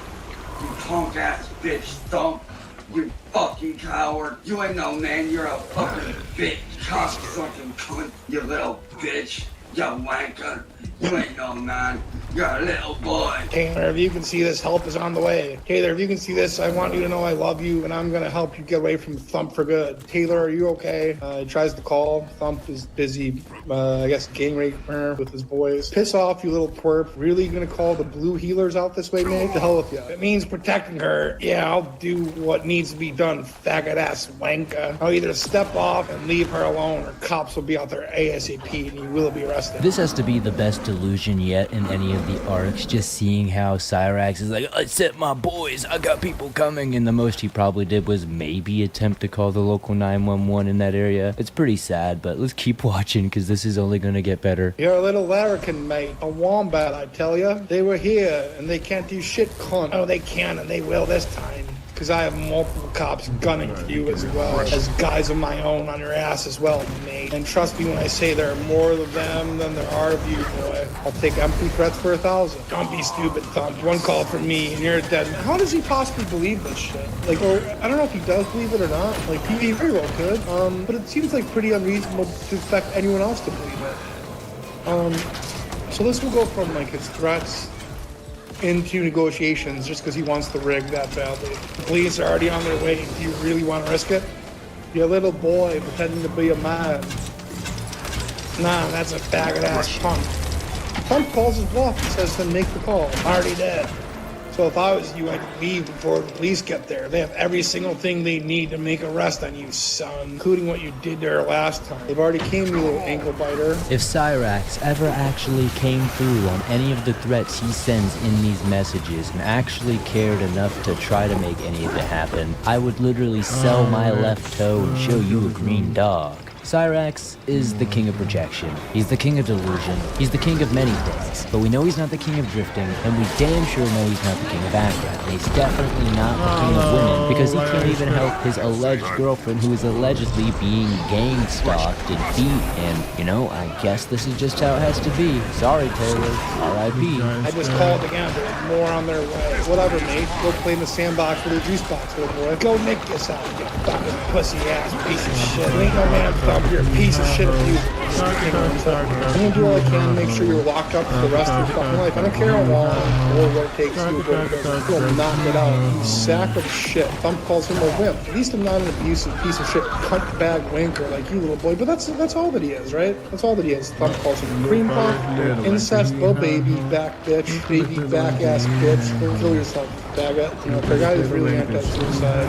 You punk-ass bitch, Thump. You fucking coward. You ain't no man. You're a fucking bitch. Cocksucking cunt. You little bitch. You wanker. You ain't no man. You're a little boy. Taylor, if you can see this, help is on the way. Taylor, if you can see this, I want you to know I love you, and I'm going to help you get away from Thump for good. Taylor, are you okay? He tries to call. Thump is busy, I guess, gang raping her with his boys. Piss off, you little twerp. Really going to call the blue healers out this way, mate? The hell with you. It means protecting her. Yeah, I'll do what needs to be done, faggot-ass wanker. I'll either step off and leave her alone, or cops will be out there ASAP, and you will be arrested. This has to be the best delusion yet in any of the arcs, just seeing how Cyrax is like, I sent my boys, I got people coming, and the most he probably did was maybe attempt to call the local 911 in that area. It's pretty sad, but let's keep watching because this is only gonna get better. You're a little larrikin, mate. A wombat, I tell ya. They were here, and they can't do shit, cunt. Oh, they can, and they will this time. Because I have multiple cops gunning for you as well as guys of my own on your ass as well, mate. And trust me when I say there are more of them than there are of you, boy. I'll take empty threats for 1,000. Don't be stupid, Thump. One call from me and you're a dead man. How does he possibly believe this shit? Like, or I don't know if he does believe it or not. Like, he very well could. But it seems like pretty unreasonable to expect anyone else to believe it. So this will go from like his threats into negotiations just because he wants the rig that badly. The police are already on their way. Do you really want to risk it? You're a little boy pretending to be a man. Nah, that's a faggot-ass punk. Punk calls his bluff and says to make the call. Already dead. So if I was you, I'd leave before the police get there. They have every single thing they need to make a arrest on you, son, including what you did to her last time. They've already came, you little ankle biter. If Cyrax ever actually came through on any of the threats he sends in these messages and actually cared enough to try to make any of it happen, I would literally sell my left toe and show you a green dog. Cyrax is the king of projection. He's the king of delusion. He's the king of many things. But we know he's not the king of drifting, and we damn sure know he's not the king of background. And he's definitely not the king of women, because he can't even help his alleged girlfriend who is allegedly being gang stalked and beat. And, you know, I guess this is just how it has to be. Sorry, Taylor. R.I.P. I just called again, but more on their way. Whatever, mate. Go play in the sandbox with a juice box, little boy. Go nick yourself, you fucking pussy-ass piece of shit. Ain't no man thumb. You're a piece of shit abuser. I'm gonna do all I can to make sure you're locked up for the rest of your fucking life. I don't care how long or what it takes to go knock it out. You sack of shit. Thump calls him a wimp. At least I'm not an abusive piece of shit cunt bag wanker like you, little boy. But that's all that he is, right? That's all that he is. Thump calls him a cream puff, incest, little baby, back bitch, baby, back ass bitch. Go kill yourself, faggot. You know, for a guy who's really anti-suicide,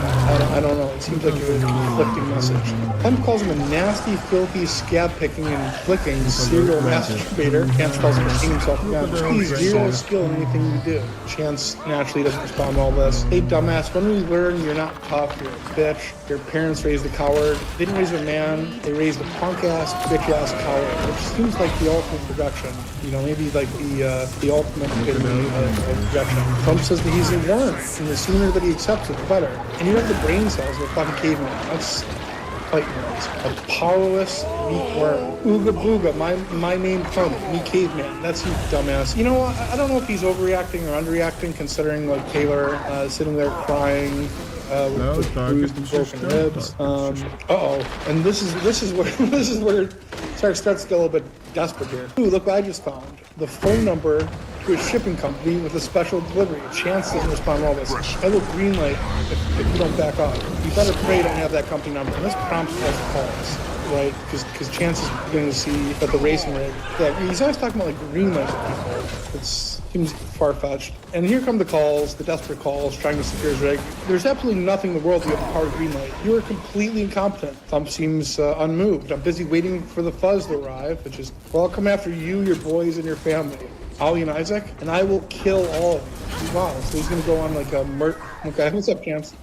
I don't know. It seems like a conflicting message. Thump calls him a nasty, filthy, scab-picking and flicking serial masturbator. Chance calls him king himself again. He's zero skill in anything you do. Chance naturally doesn't respond to all this. Hey, dumbass, when we learn you're not tough, you're a bitch. Your parents raised a coward. They didn't raise a man. They raised a punk-ass, bitch-ass coward, which seems like the ultimate projection. You know, maybe like the ultimate epitome of projection. Trump says that he's a worm, and the sooner that he accepts it, the better. And you have the brain cells of a fucking caveman. That's fight nerds. A powerless, weak worm. Ooga booga, my name Trump, me caveman. That's you, dumbass. You know, I don't know if he's overreacting or underreacting, considering like Taylor sitting there crying with bruised and broken ribs. And this is where it starts to get a little bit desperate here. Ooh, look what I just found. The phone number to a shipping company with a special delivery. Chance doesn't respond to all this. I will green light if you don't back off. You better pray you don't have that company number. And this prompts us calls, right? Because Chance is beginning to see that the racing rig, he's always talking about like green light people. It seems far-fetched. And here come the calls, the desperate calls, trying to secure his rig. There's absolutely nothing in the world you have the power green light. You are completely incompetent. Thump seems unmoved. I'm busy waiting for the fuzz to arrive, which is, well, I'll come after you, your boys, and your family. Ollie and Isaac, and I will kill all of you. Wow, so he's gonna go on like a Okay, what's up, Chance?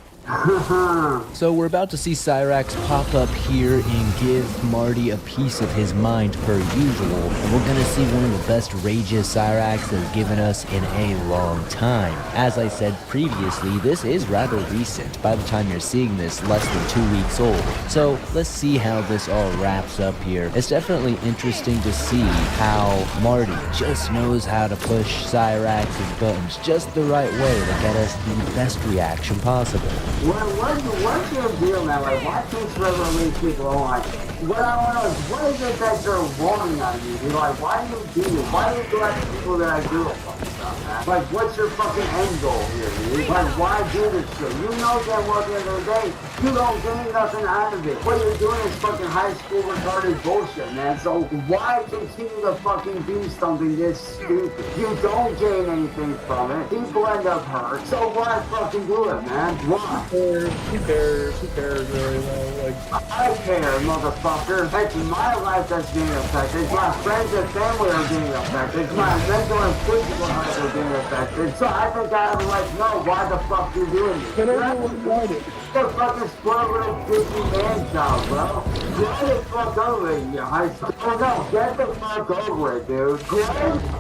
So we're about to see Cyrax pop up here and give Marty a piece of his mind per usual, and we're gonna see one of the best rages Cyrax has given us in a long time. As I said previously, this is rather recent. By the time you're seeing this, less than 2 weeks old. So let's see how this all wraps up here. It's definitely interesting to see how Marty just knows how to push Cyrax's buttons just the right way to get us the best reaction possible. What's your deal, man? Like, why can't you ever leave people alone? What I want to know is, what is it that you're wanting on you? You're like, why do you do this? Why do you go after people that I do fucking stuff, man? Like, what's your fucking end goal here, dude? Like, why do this shit? You know that at the end of the day, you don't gain nothing out of it. What you're doing is fucking high school retarded bullshit, man. So why continue to fucking do something this stupid? You don't gain anything from it. People end up hurt. So why fucking do it, man? Why? Who cares really, though? Like, I care, motherfucker. It's my life that's being affected. My friends and family are being affected. My mental and physical health are being affected. So I think I have a right to know why the fuck you're doing this. but everyone wanted. You're a fucking spoiled little Disney man child, bro. Get the fuck over it, you high school. Oh no, get the fuck over it, dude. Get the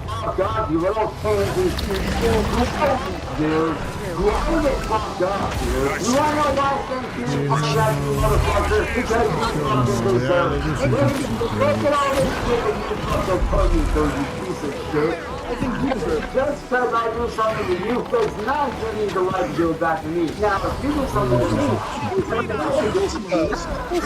fuck up, you little pansy. Dude. Get the fuck up, dude. You wanna know why I think you fucking got you, motherfucker? Because you fucking deserve it. Look at all this shit that you fucking put me through, you piece of shit. Just because I do something to you does not give me the right to do it back to me. Now, if you do something to me, you say that I should do something to you.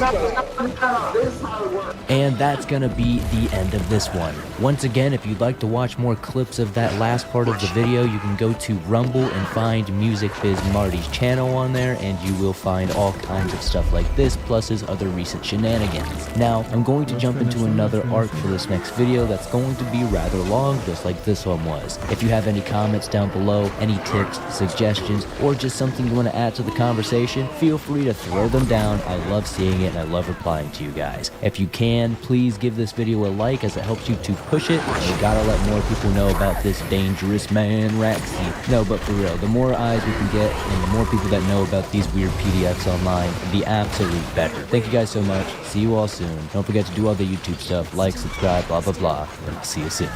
No, this is how it works. And that's gonna be the end of this one. Once again, if you'd like to watch more clips of that last part of the video, you can go to Rumble and find Music Biz Marty's channel on there, and you will find all kinds of stuff like this, plus his other recent shenanigans. Now, I'm going to jump into another arc for this next video that's going to be rather long, just like this one was. If you have any comments down below, any tips, suggestions, or just something you want to add to the conversation, feel free to throw them down. I love seeing it and I love replying to you guys. If you can, please give this video a like as it helps you to push it. And we gotta let more people know about this dangerous man, Raxi. No, but for real, the more eyes we can get and the more people that know about these weird PDFs online, the absolute better. Thank you guys so much. See you all soon. Don't forget to do all the YouTube stuff, like, subscribe, blah, blah, blah, and I'll see you soon.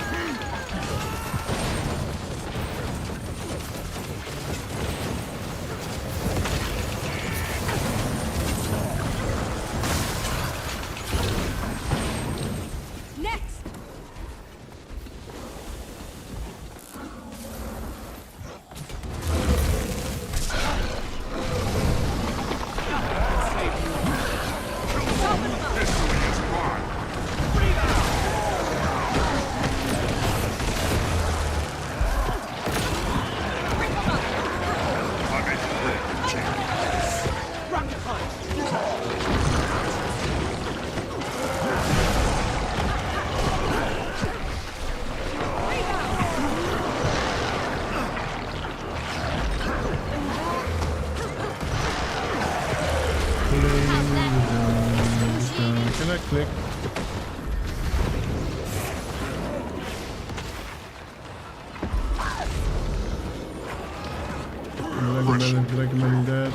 Can I click? Recommend that.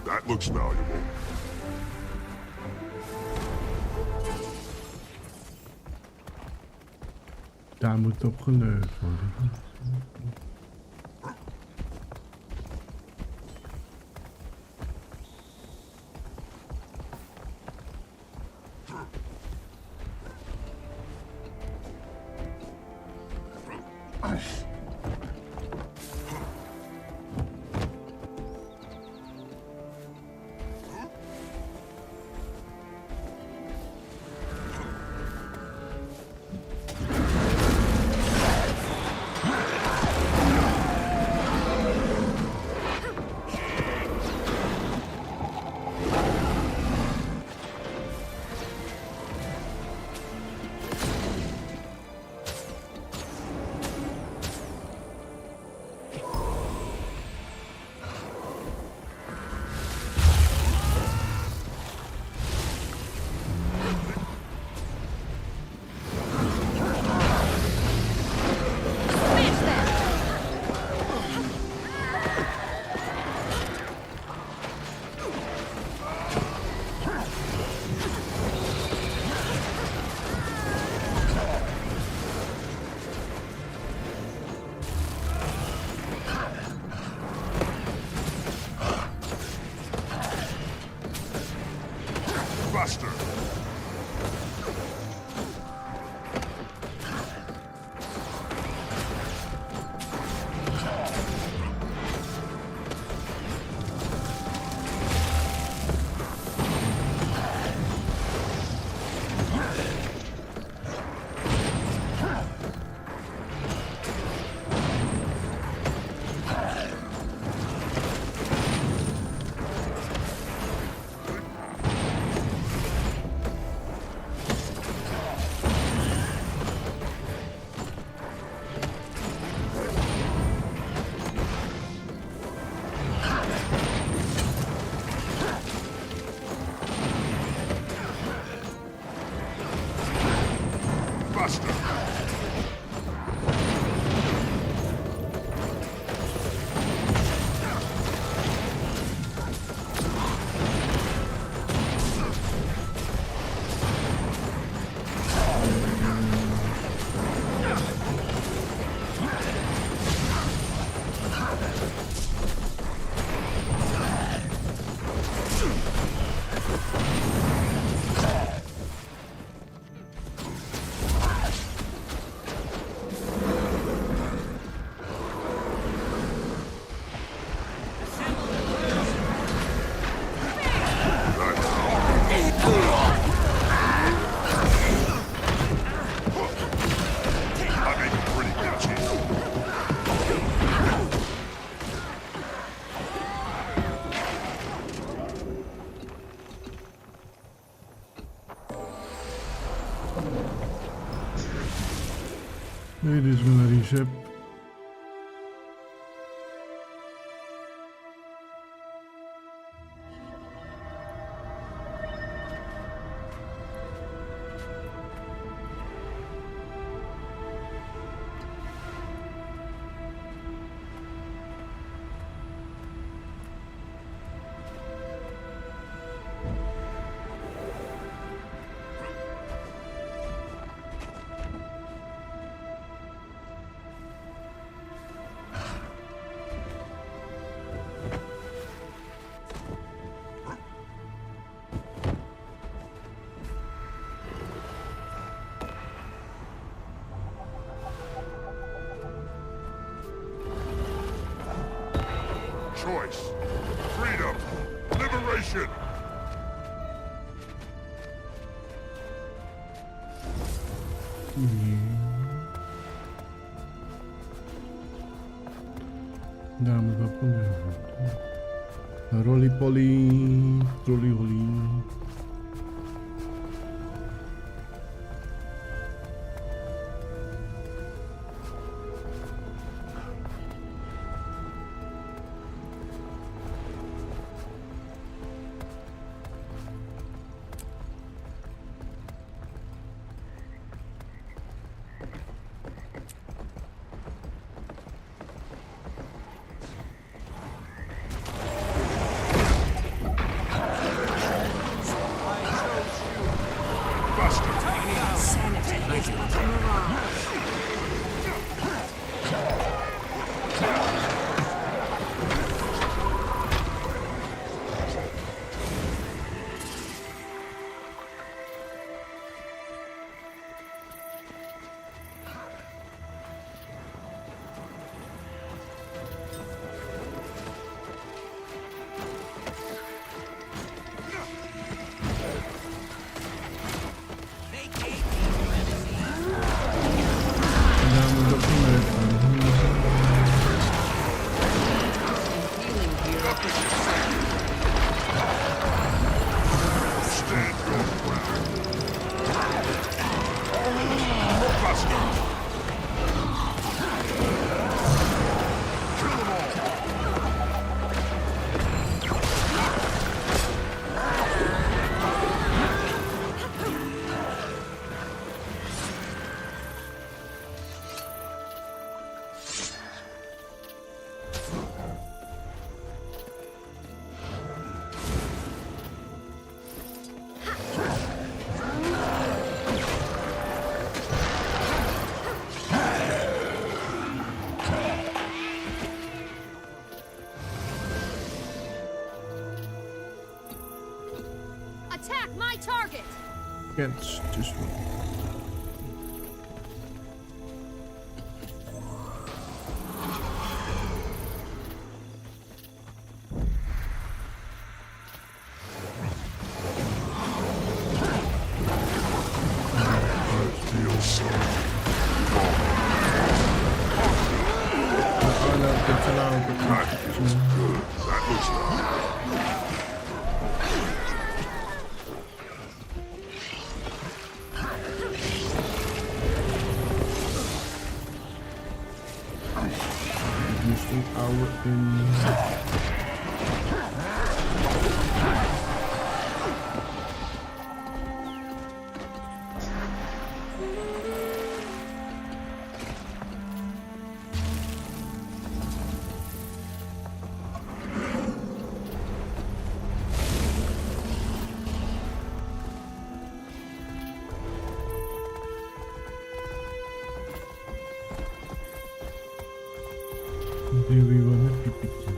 That looks valuable. Daar moet op geleund worden. Dit is een recept. Choice. Freedom. Liberation. Dame dat poeder. Rolly Polly. Trolly Holly. Attack my target! Against this one. Dewi banget pipitnya.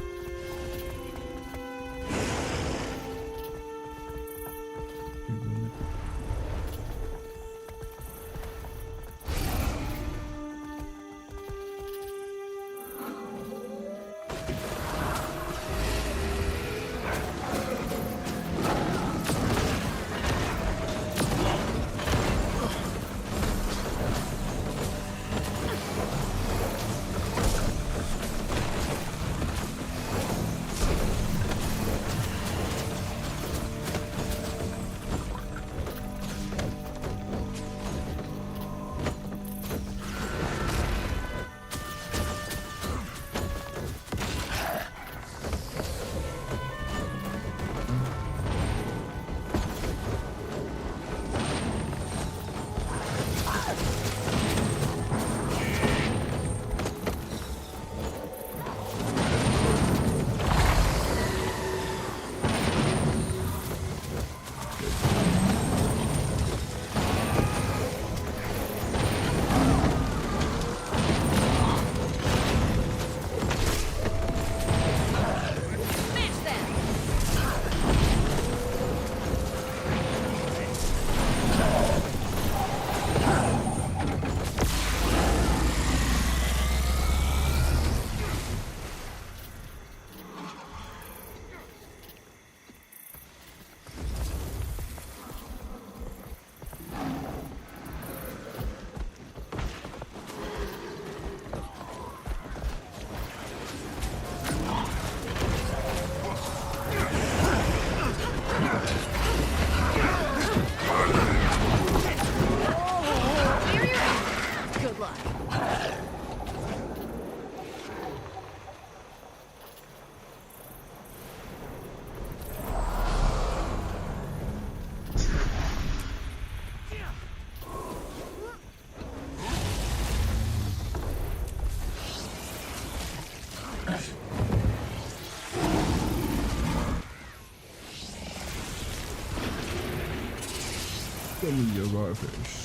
Familiar Warface.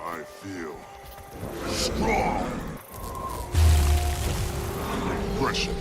I feel strong. Refreshing.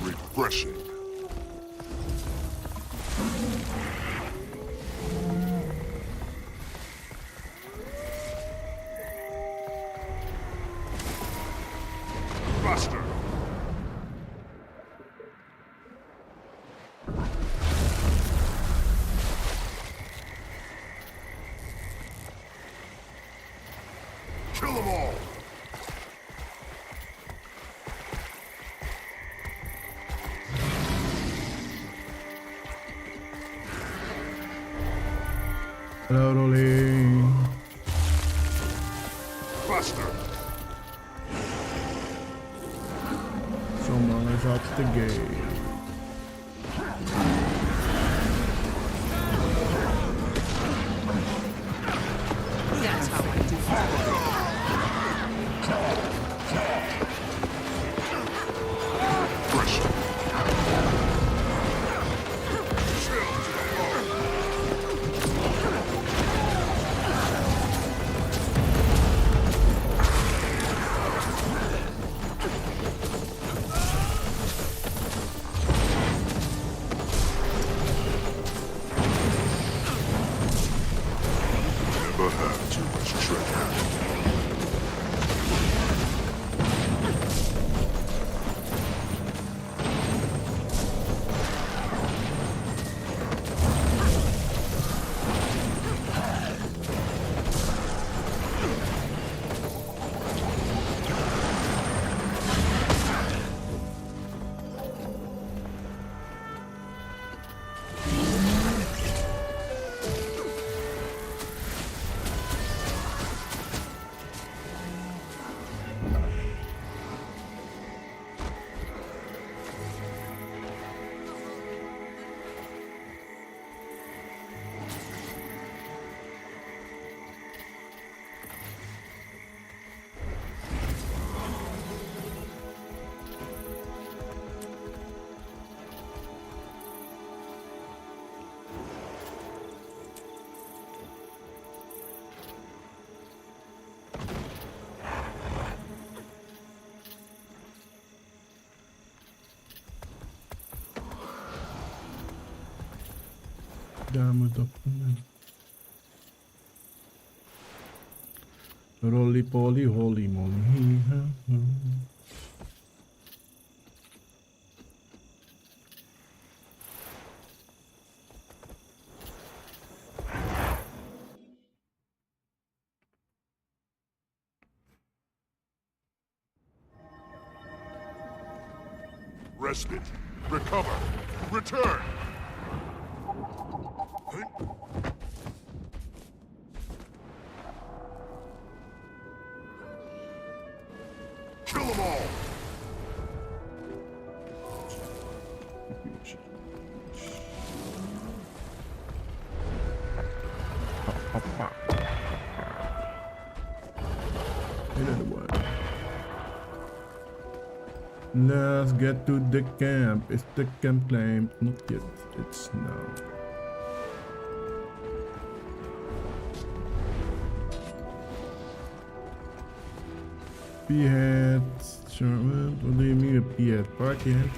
Refreshing. Buster. Kill them all. Hello, rolling. Buster. Someone is at the gate. That's how I do Never have too much treasure. dames op. Rolly poly, holy moly. Respite. Recover. Return. Kill them all. Another one. Let's get to the camp. Is the camp claimed? Not yet. It's now. P-head. Sure. What do you mean a P-head? Party head?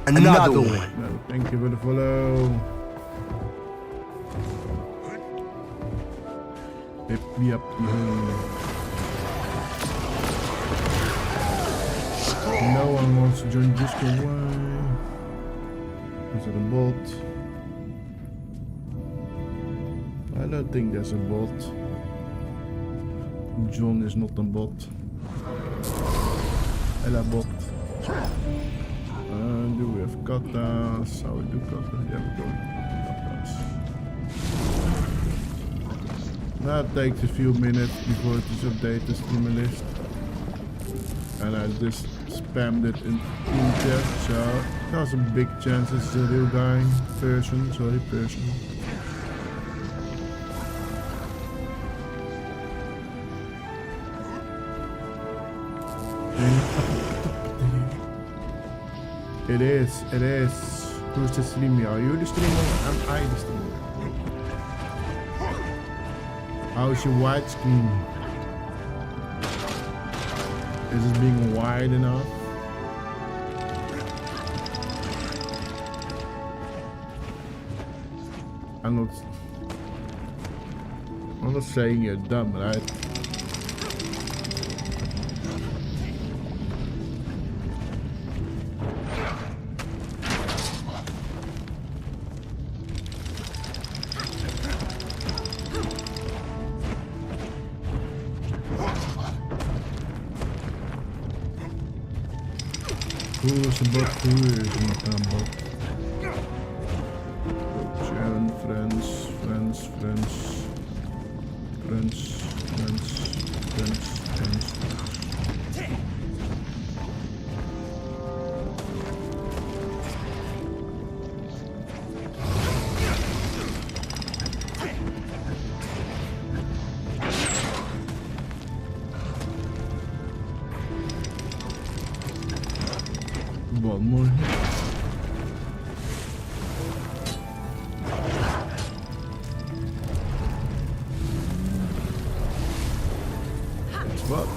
Another one. No, thank you for the follow. Hip me up. No one wants to join Disco. Why? Is it a bot? I don't think there's a bot. John is not a bot. Ella bot. Do we have katas? How we do katas? Yeah, we do katas. That takes a few minutes before it is updated the streamer list. And I just spammed it in chat, so there's a big chance it's a real guy. Person. It is. Who's the streamer? Are you the streamer? Am I the streamer? How's your widescreen? Is it being wide enough? I'm not saying you're dumb, right? Who's the bot? Who is not a bot? Friends. One more. What?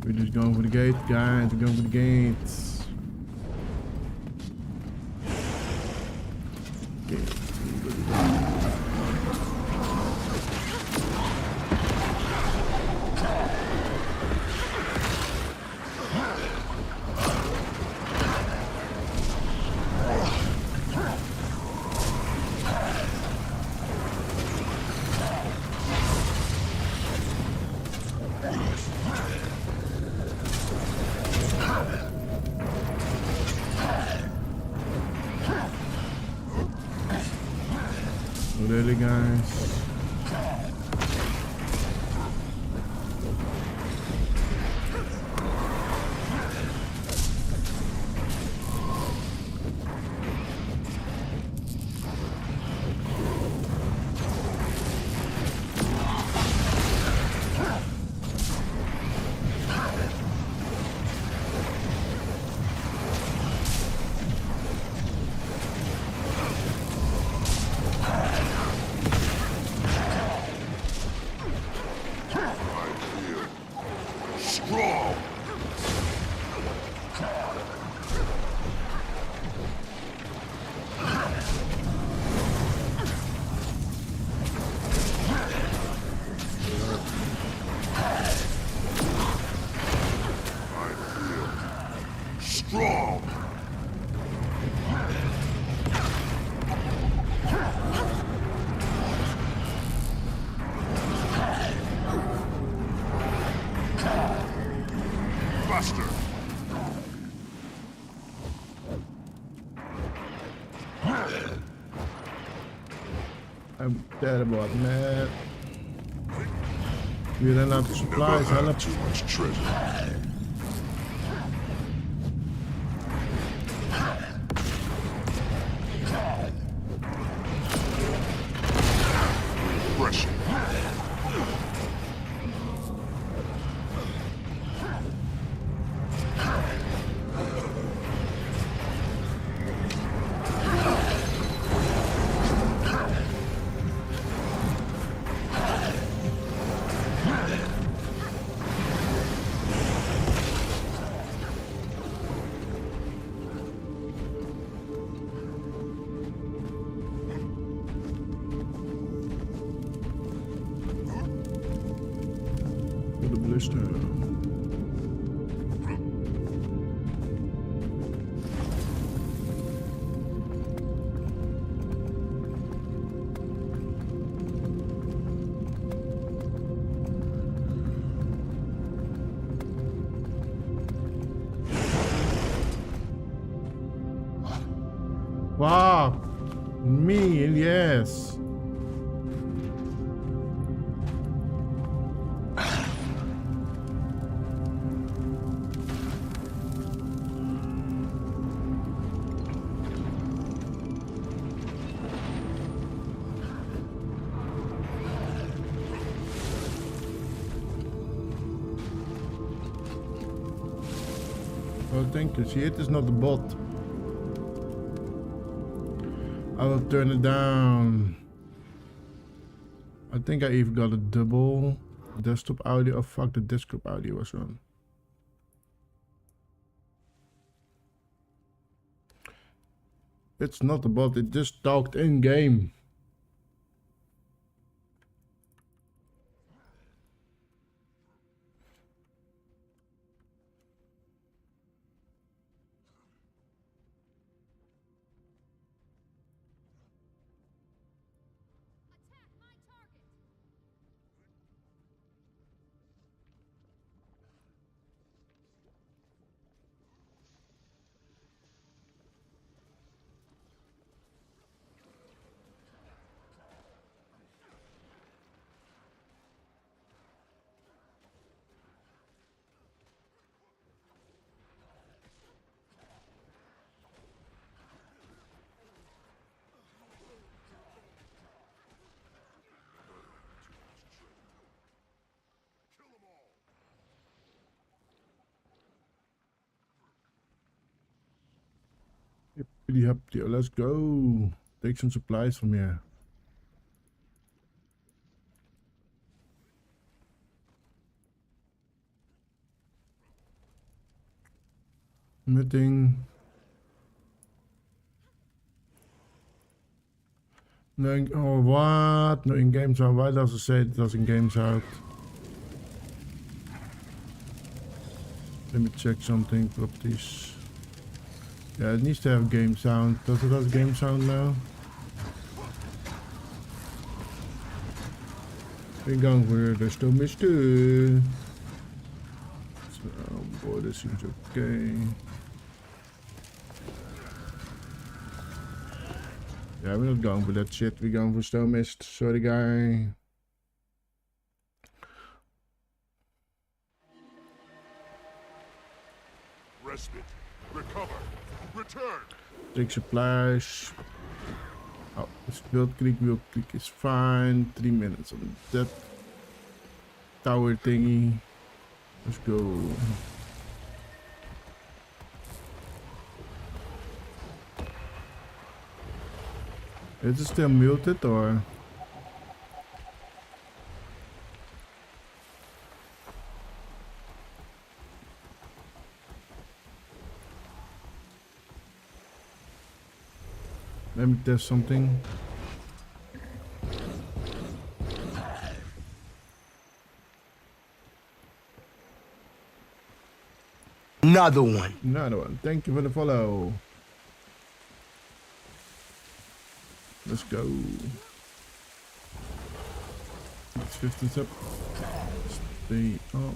We're just going for the gate, guys. We're going for the gates. Really, guys? strong. Faster. I'm dead about that. We ran out of supplies, help. Too much treasure. Pressure. For the blister. Wow, me, yes. Oh, thank you. See, it is not the bot. I will turn it down. I think I even got a double desktop audio. Oh fuck, the desktop audio was wrong. It's not a bot, it just talked in game. Yep, let's go. Take some supplies from here. Nothing. No, oh what? No in-game sound. Why does it say it does in-game sound? Let me check something. Properties. Yeah, it needs to have game sound. Does it have game sound now? We're going for the Stormist too. Oh boy, this seems okay. Yeah, we're not going for that shit. We're going for Stormist. Sorry, guy. Respite. Recover. Return. Take supplies. Oh, this build click is fine. 3 minutes on that tower thingy. Let's go. Is it still muted or? Let me test something. Another one. Another one. Thank you for the follow. Let's go. Let's 15 up. Stay up.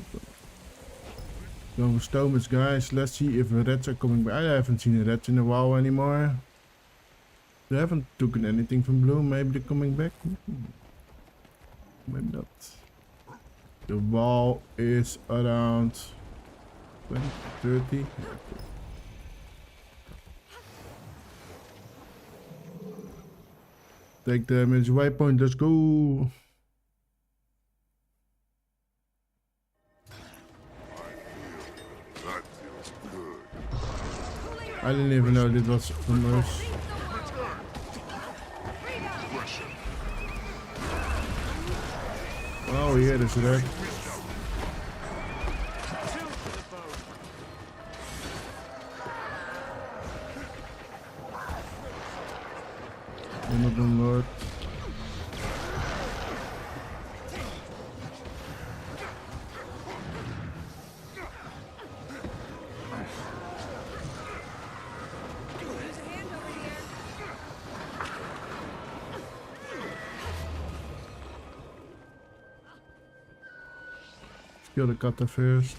Going for Stomas, guys. Let's see if reds are coming back. I haven't seen reds in a while anymore. They haven't taken anything from blue. Maybe they're coming back. Maybe not. The wall is around 20, 30. Take damage. Waypoint. Let's go. I didn't even know this was a nurse. Oh yeah, there's red. One of them Lord. Kill the cutter first.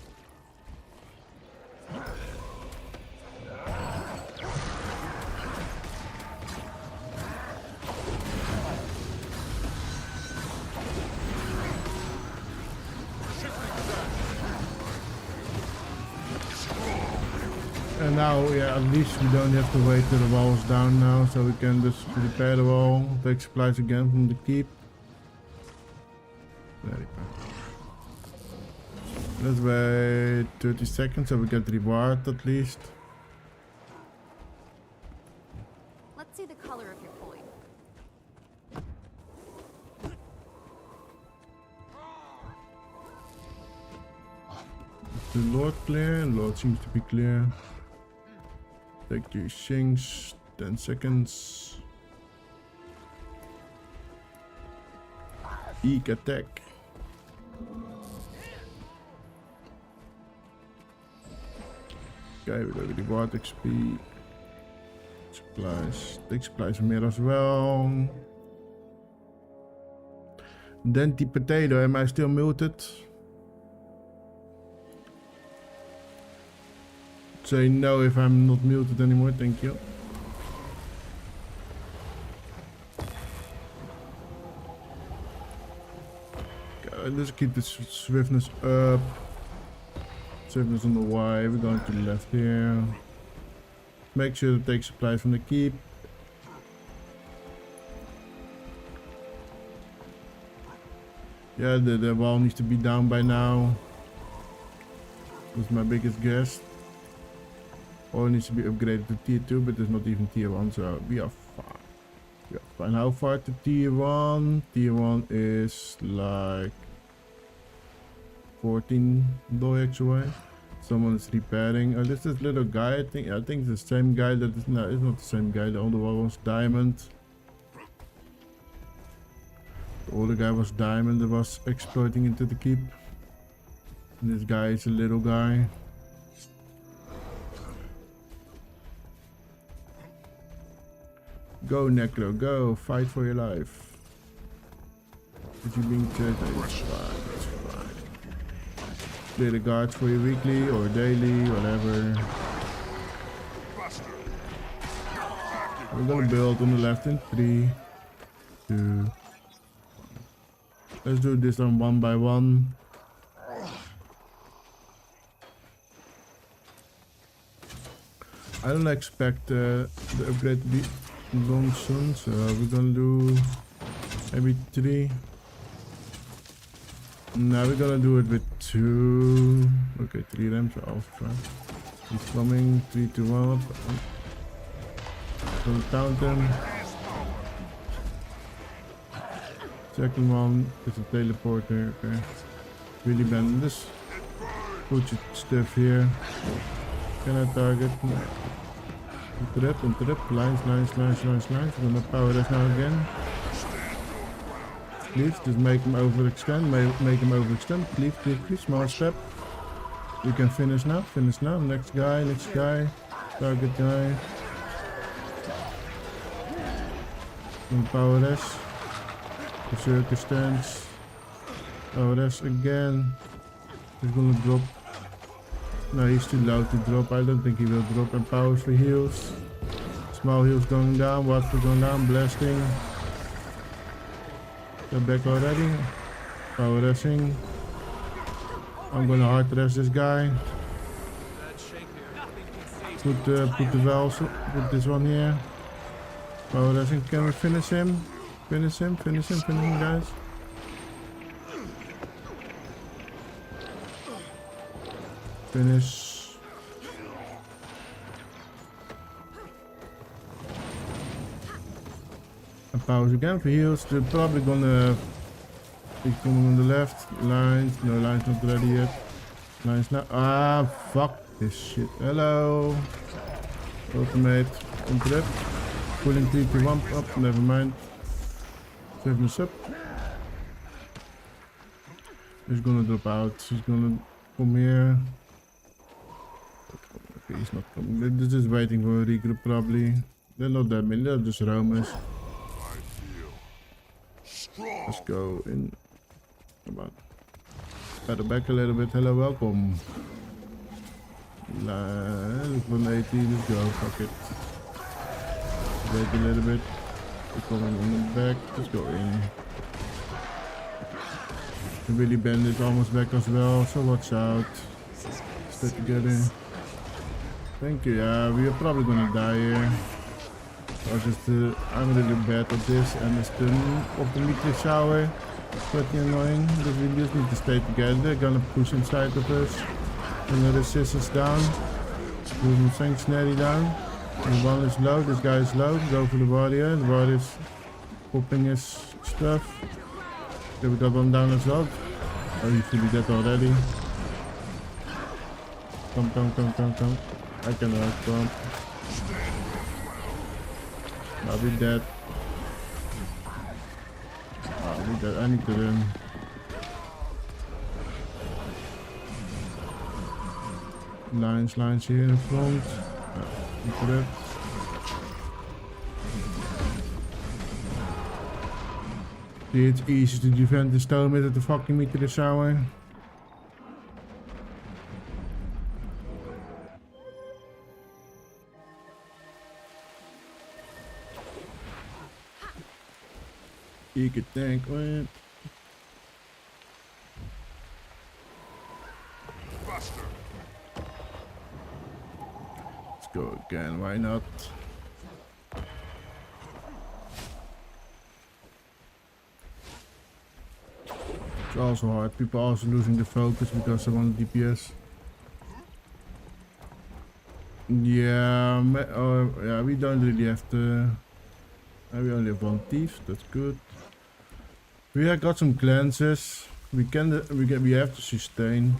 And now, yeah, at least we don't have to wait till the wall is down now, so we can just repair the wall, take supplies again from the keep. Very good. Let's wait 30 seconds so we get reward at least. Let's see the color of your coin. Is the Lord clear? Lord seems to be clear. Take 3 things, 10 seconds. Eek attack. Okay, we got the reward XP. Supplies. Take supplies from here as well. Denty Potato, am I still muted? Say no if I'm not muted anymore, thank you. Okay, let's keep the swiftness up. Swiftness on the Y, we're going to the left here. Make sure to take supplies from the keep. Yeah, the wall needs to be down by now. That's my biggest guess. Or it needs to be upgraded to tier 2, but it's not even tier 1, so we are fine. We are fine. How far to tier 1? Tier 1 is like 14 doyaks away. Someone is repairing. Oh, this is little guy. I think it's the same guy. That is no, it's not the same guy. The older one was diamond. The older guy was diamond. That was exploiting into the keep. And this guy is a little guy. Go Necro, go! Fight for your life. Is you being chased? It's fine. It's fine. Clear the guards for you weekly or daily, whatever. We're gonna build on the left in 3, 2, 1. Let's do this on 1 by 1. I don't expect the upgrade to be long soon, so we're gonna do maybe 3. Now we're gonna do it with 2. Okay, 3 ramps are off track. He's coming. 3, 2, 1. Gonna count him. Second one is a teleporter. Okay. Really bend this. Put your stuff here. Can I target? No. Interrupt, lines. We're gonna power this now again. Please, just make him overextend, make him overextend. Please, small step. You can finish now. Finish now. Next guy. Next guy. Target guy. Power S. Berserker stance. Power S again. He's gonna drop. No, he's too low to drop. I don't think he will drop. And powers for heals. Small heals going down. Water going down. Blasting. They're back already. Power resing. I'm gonna hard rest this guy. Put the valves. Put this one here. Power resing. Can we finish him? Finish him. Finish him. Finish him, guys. Finish. And powers again for heals. They're probably gonna be coming on the left. Lines. No, lines not ready yet. Lines now. Ah, fuck this shit. Hello. Ultimate. Interrupt. Pulling 3 to 1 up. Never mind. Save this up. He's gonna drop out. He's gonna come here. Okay, he's not coming. They're just waiting for a regroup probably. They're not that many, they're just roamers. Let's go in. Come on. Better back a little bit. Hello, welcome. Let's 180, let's go. Fuck it. Wait a little bit. We're coming in the back. Let's go in. The Willy Bandit almost back as well, so watch out. Stay together. Thank you. Yeah, we are probably gonna die here. I'm really bad at this, and the stun of the meteor shower is pretty annoying. But we just need to stay together. They're gonna push inside of us. And the resistance down. Do some sanctuary down. And one is low. This guy is low. Go for the warrior. The warrior is popping his stuff. Okay, we got one down as well. Oh, he should be dead already. Come. I can come. I'll be dead. I'll be dead. I need to run. Lines here in front. Correct. See, it's easy to defend the stone with the fucking meter shower. You could think, what? Let's go again, why not? It's also hard, people are also losing the focus because they want DPS. Yeah, yeah, we don't really have to. We only have one thief, that's good. We have got some cleanses. We have to sustain.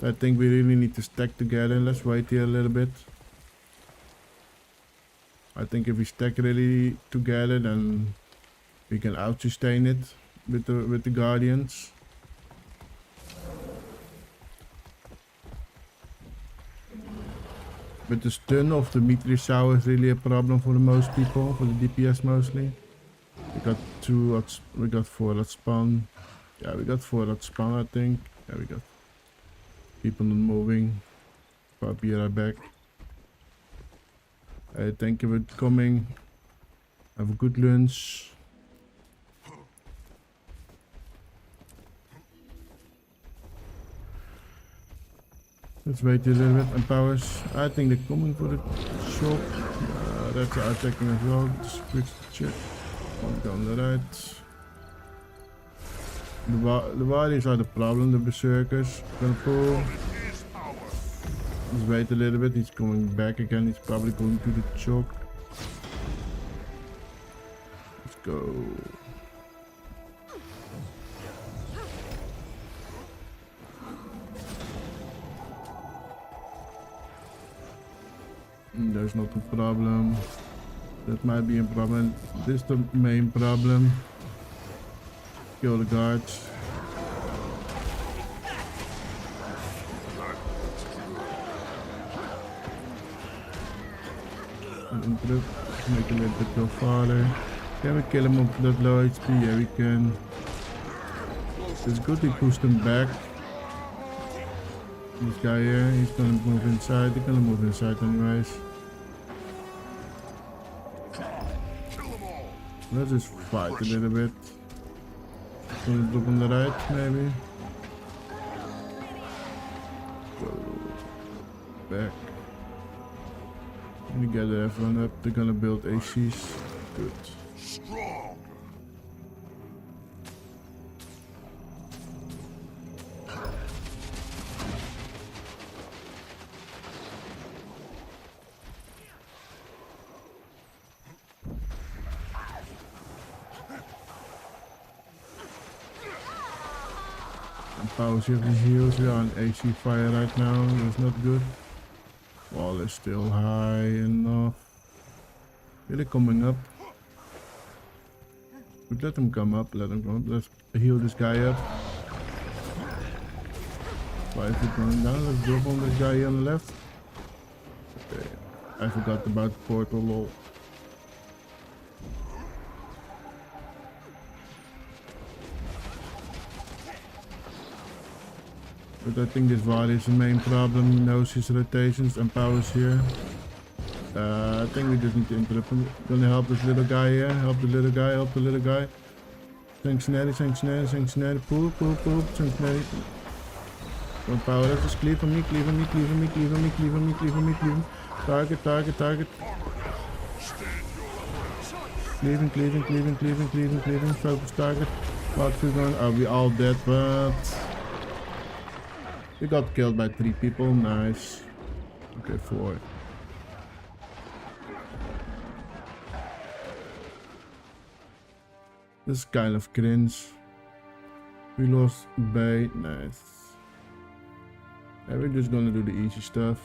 I think we really need to stack together. Let's wait here a little bit. I think if we stack really together, then we can out sustain it with the guardians. But the stun of the meteor shower is really a problem for the most people, for the DPS mostly. We got 4 at spawn. Yeah, we got 4 at spawn, I think. Yeah, we got people not moving. I'll be right back. Thank you for coming. Have a good lunch. Let's wait a little bit. And powers, I think they're coming for the shop. That's attacking as well. Just switch the check. One down the right. The warriors are the problem, the berserkers. Gonna pull. Let's wait a little bit. He's coming back again. He's probably going to the choke. Let's go. There's not a problem. That might be a problem. This is the main problem. Kill the guards. interrupt, make a little bit go farther. Can we kill him up with that low HP? Yeah, we can. It's good we pushed him back. This guy here, he's gonna move inside. He's gonna move inside anyways. Let's just fight a little bit. Gonna look on the right, maybe. Go back. Gonna gather everyone up. They're gonna build ACs. Good. Strong. Power shifting heals. We are on AC fire right now. That's not good. Wall is still high enough. Really coming up. But let him come up. Let him come up. Let's heal this guy up. Why is it going down? Let's drop on this guy here on the left. Okay. I forgot about the portal, lol. But I think this Vard is the main problem. He knows his rotations and powers here. I think we just need to interrupt him. Gonna help this little guy here. Help the little guy. Help the little guy. Sanctionary, sanctionary, sanctionary. Pull, pull, pull. Sanctionary. Don't power up. Just cleave on me, cleave on me, cleave on me, cleave on me, cleave on me, cleave on me, cleave on me. Target, target, target. Cleaving, cleaving, cleaving, cleaving, cleaving, cleaving. Focus target. What's going on? Are we all dead? But we got killed by 3 people. Nice. Okay, 4. This is kind of cringe. We lost Bay. Nice. And we're just gonna do the easy stuff.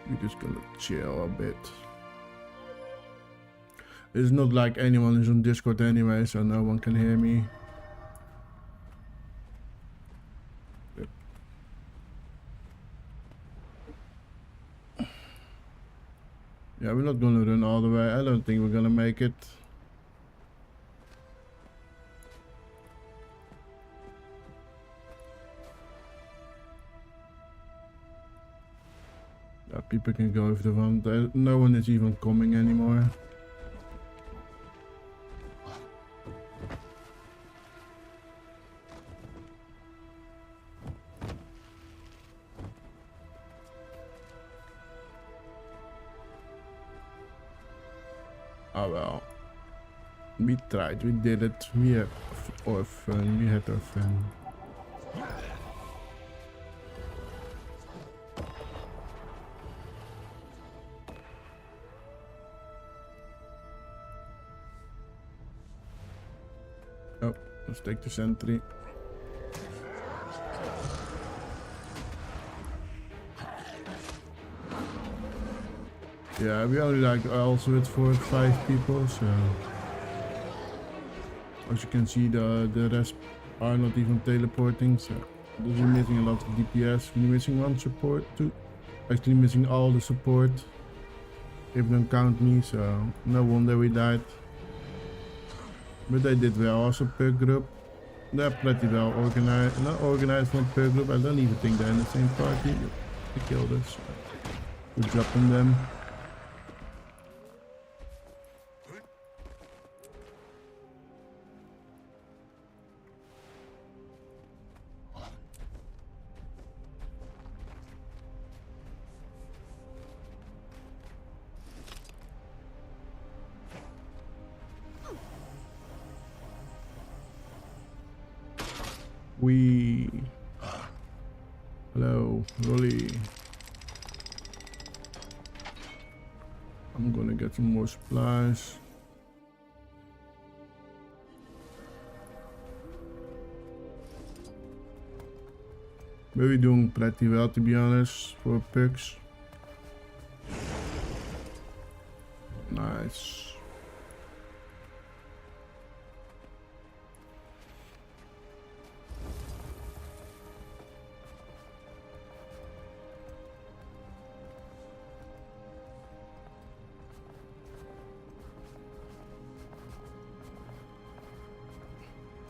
We're just gonna chill a bit. It's not like anyone is on Discord anyway, so no one can hear me. Yep. Yeah, we're not gonna run all the way. I don't think we're gonna make it. Yeah, people can go if they want. No one is even coming anymore. Oh well. We tried, we did it. We had our fun, we had our fun. Oh, let's take the sentry. Yeah, we only like also with 4 or 5 people, so as you can see the rest are not even teleporting, so we're missing a lot of DPS. We're missing 1 support, 2, actually missing all the support if you don't count me, so no wonder we died. But they did well. Also per group, they're pretty well organized. Not organized from per group. I don't even think they're in the same party. They killed us. Good job on them. Hello, Rolly. I'm gonna get some more supplies. But we're doing pretty well, to be honest, for picks. Nice.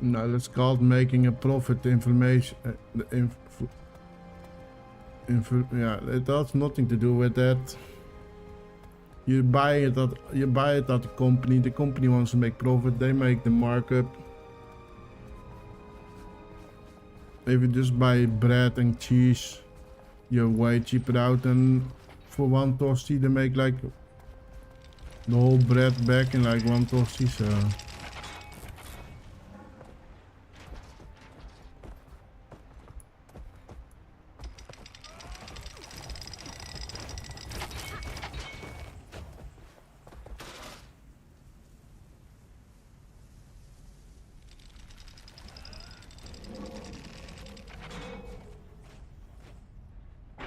No, that's called making a profit. Information. Yeah, it has nothing to do with that. You buy it at the company. The company wants to make profit. They make the markup. If you just buy bread and cheese, you're way cheaper out than for one toasty. They make like the whole bread back in like one toasty. So.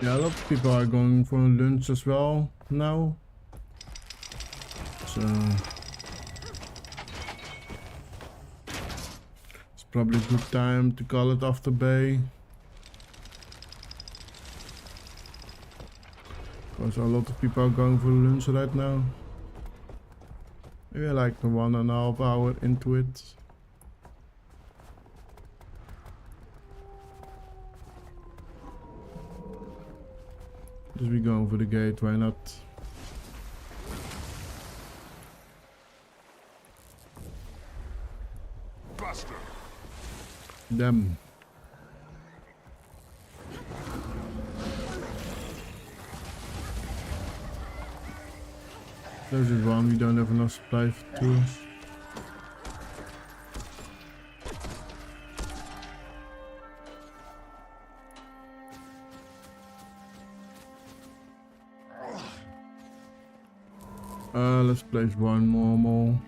Yeah, a lot of people are going for lunch as well now. So it's probably a good time to call it off the bay. Because a lot of people are going for lunch right now. We're like 1.5 hours into it. Just be going for the gate, why not? Buster. Them. There's just one, we don't have enough supply for tools. Let's place one normal.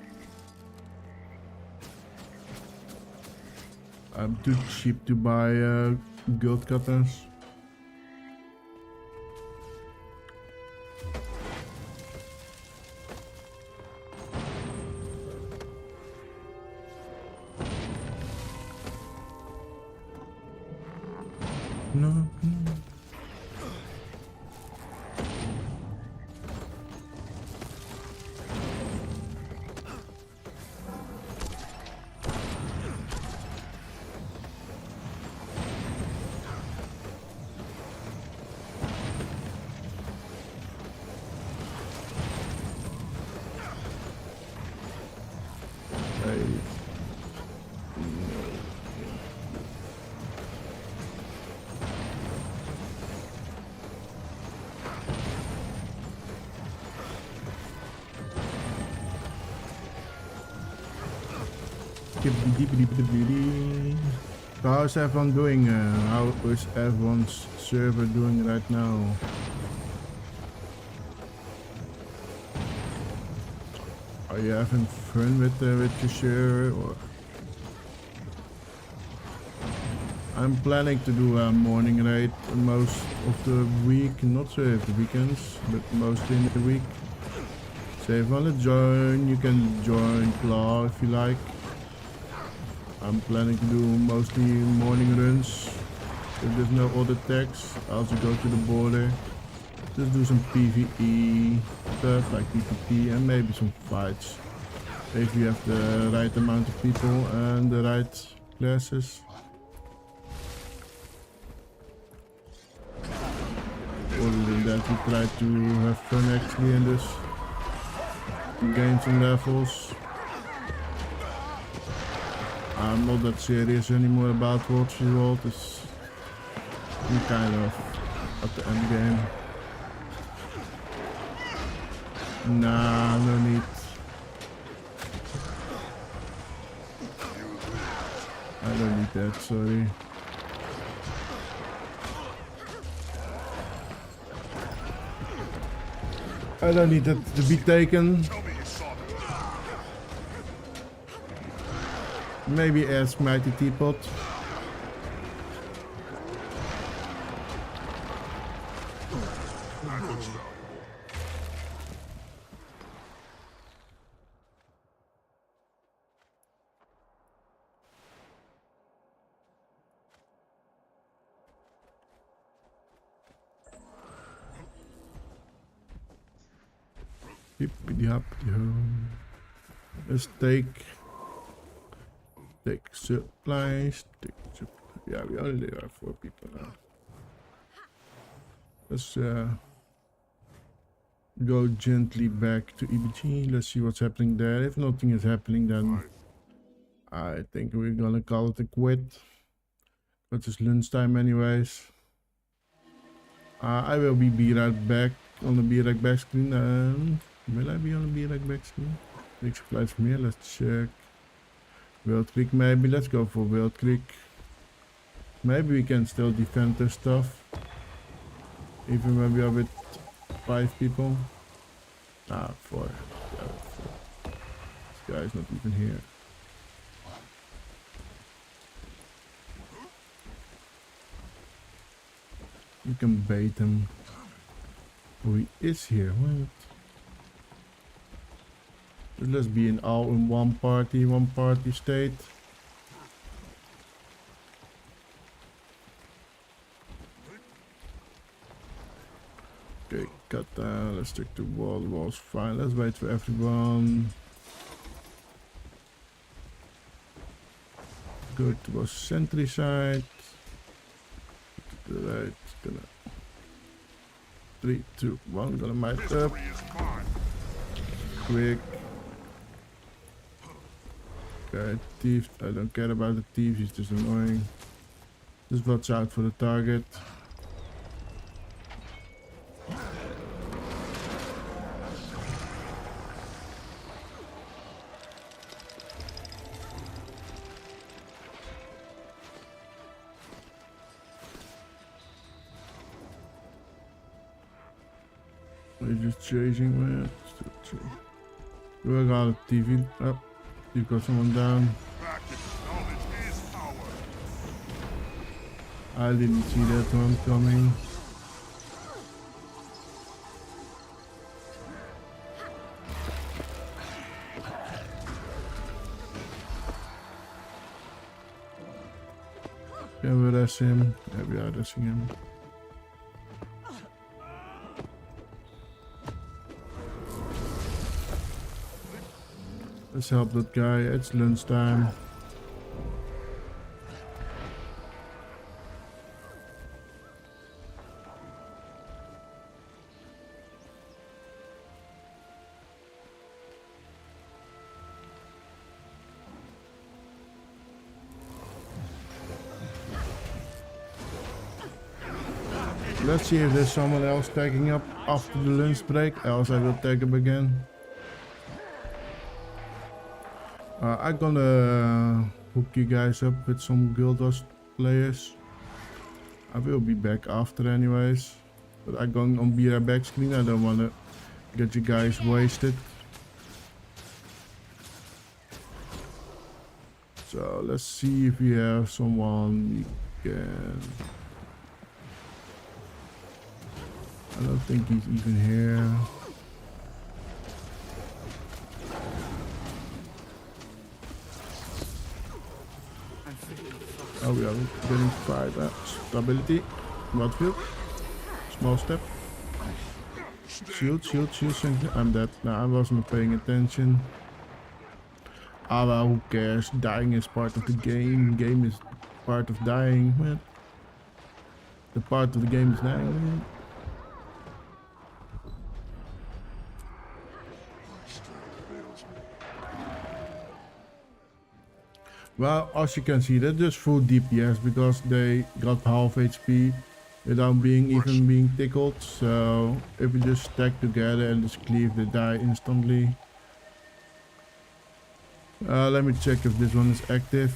I'm too cheap to buy gold cutters. No. So how's everyone doing? How is everyone's server doing right now? Are you having fun with your server? Or I'm planning to do a morning raid most of the week, not so at the weekends, but mostly in the week. So if you want to join, you can join Claw if you like. I'm planning to do mostly morning runs. If there's no other tags, I'll also go to the border. Just do some PvE stuff like PvP and maybe some fights. If you have the right amount of people and the right classes. Other than that, we try to have fun actually in this. Gain some levels. I'm not that serious anymore about World's World. It's kind of at the end game. Nah, no need. I don't need that, sorry. I don't need that to be taken. Maybe ask Mighty Teapot. Hippity hoppity ho. A steak. Take supplies. Yeah, we only have 4 people now. Let's go gently back to EBG. Let's see what's happening there. If nothing is happening, then I think we're gonna call it a quit. But it's lunchtime anyways. I will be right back on the be right back screen. Will I be on the be right back screen? Big supplies from here. Let's check. Wild Creek maybe. Let's go for Wild Creek. Maybe we can still defend this stuff. Even when we are with 5 people. 4. Yeah, 4. This guy is not even here. You can bait him. Oh, he is here. What? So let's be in all in one party state. Okay, cut that. Let's stick to wall. The wall's fine. Let's wait for everyone. Go towards sentry side. To the right. Gonna 3, 2, 1. Gonna mic up. Quick. Okay, thief. I don't care about the thief. He's just annoying. Just watch out for the target. He's just chasing me. We got a TV up. You got someone down. I didn't see that one coming. Can we rush him? Yeah, we are rushing him. Let's help that guy. It's lunchtime. Let's see if there's someone else tagging up after the lunch break, else I will tag him again. I'm gonna hook you guys up with some Guild Wars players. I will be back after anyways. But I'm going on be right back screen. I don't wanna get you guys wasted. So let's see if we have someone we can. I don't think he's even here. Oh, we are getting fired. Stability. Whatfield. Small step. Shield. I'm dead. No, I wasn't paying attention. Ah, well, who cares? Dying is part of the game. Game is part of dying. Man. The part of the game is dying. Man. Well, as you can see, they're just full DPS because they got half HP without even being tickled. So if we just stack together and just cleave, they die instantly. Let me check if this one is active.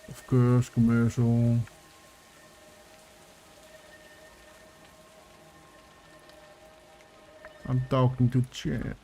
Of course, commercial. I'm talking to chat.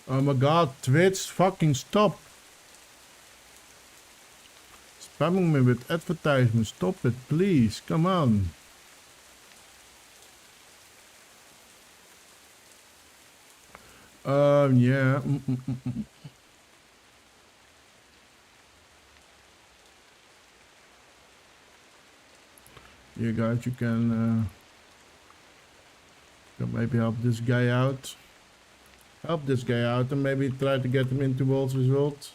Oh my god, Twitch, fucking stop. spamming me with advertisements. Stop it, please. Come on. Yeah. Yeah, guys, you can maybe help this guy out. Help this guy out and maybe try to get him into World's Result.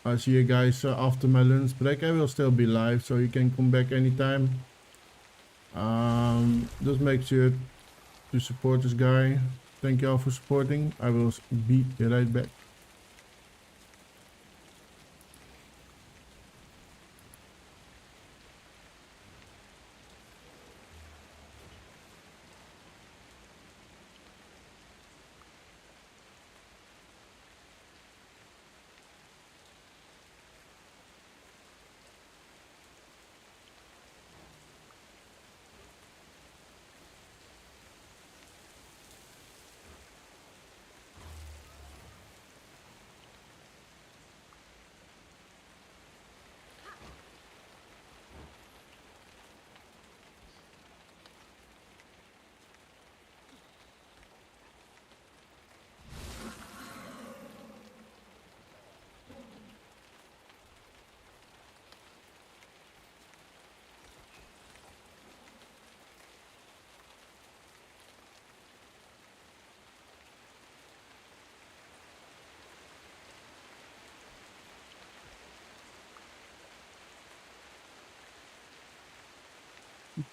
I'll see you guys after my lunch break. I will still be live, so you can come back anytime. Just make sure to support this guy. Thank you all for supporting. I will be right back.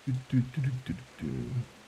Do, do, do, do, do, do.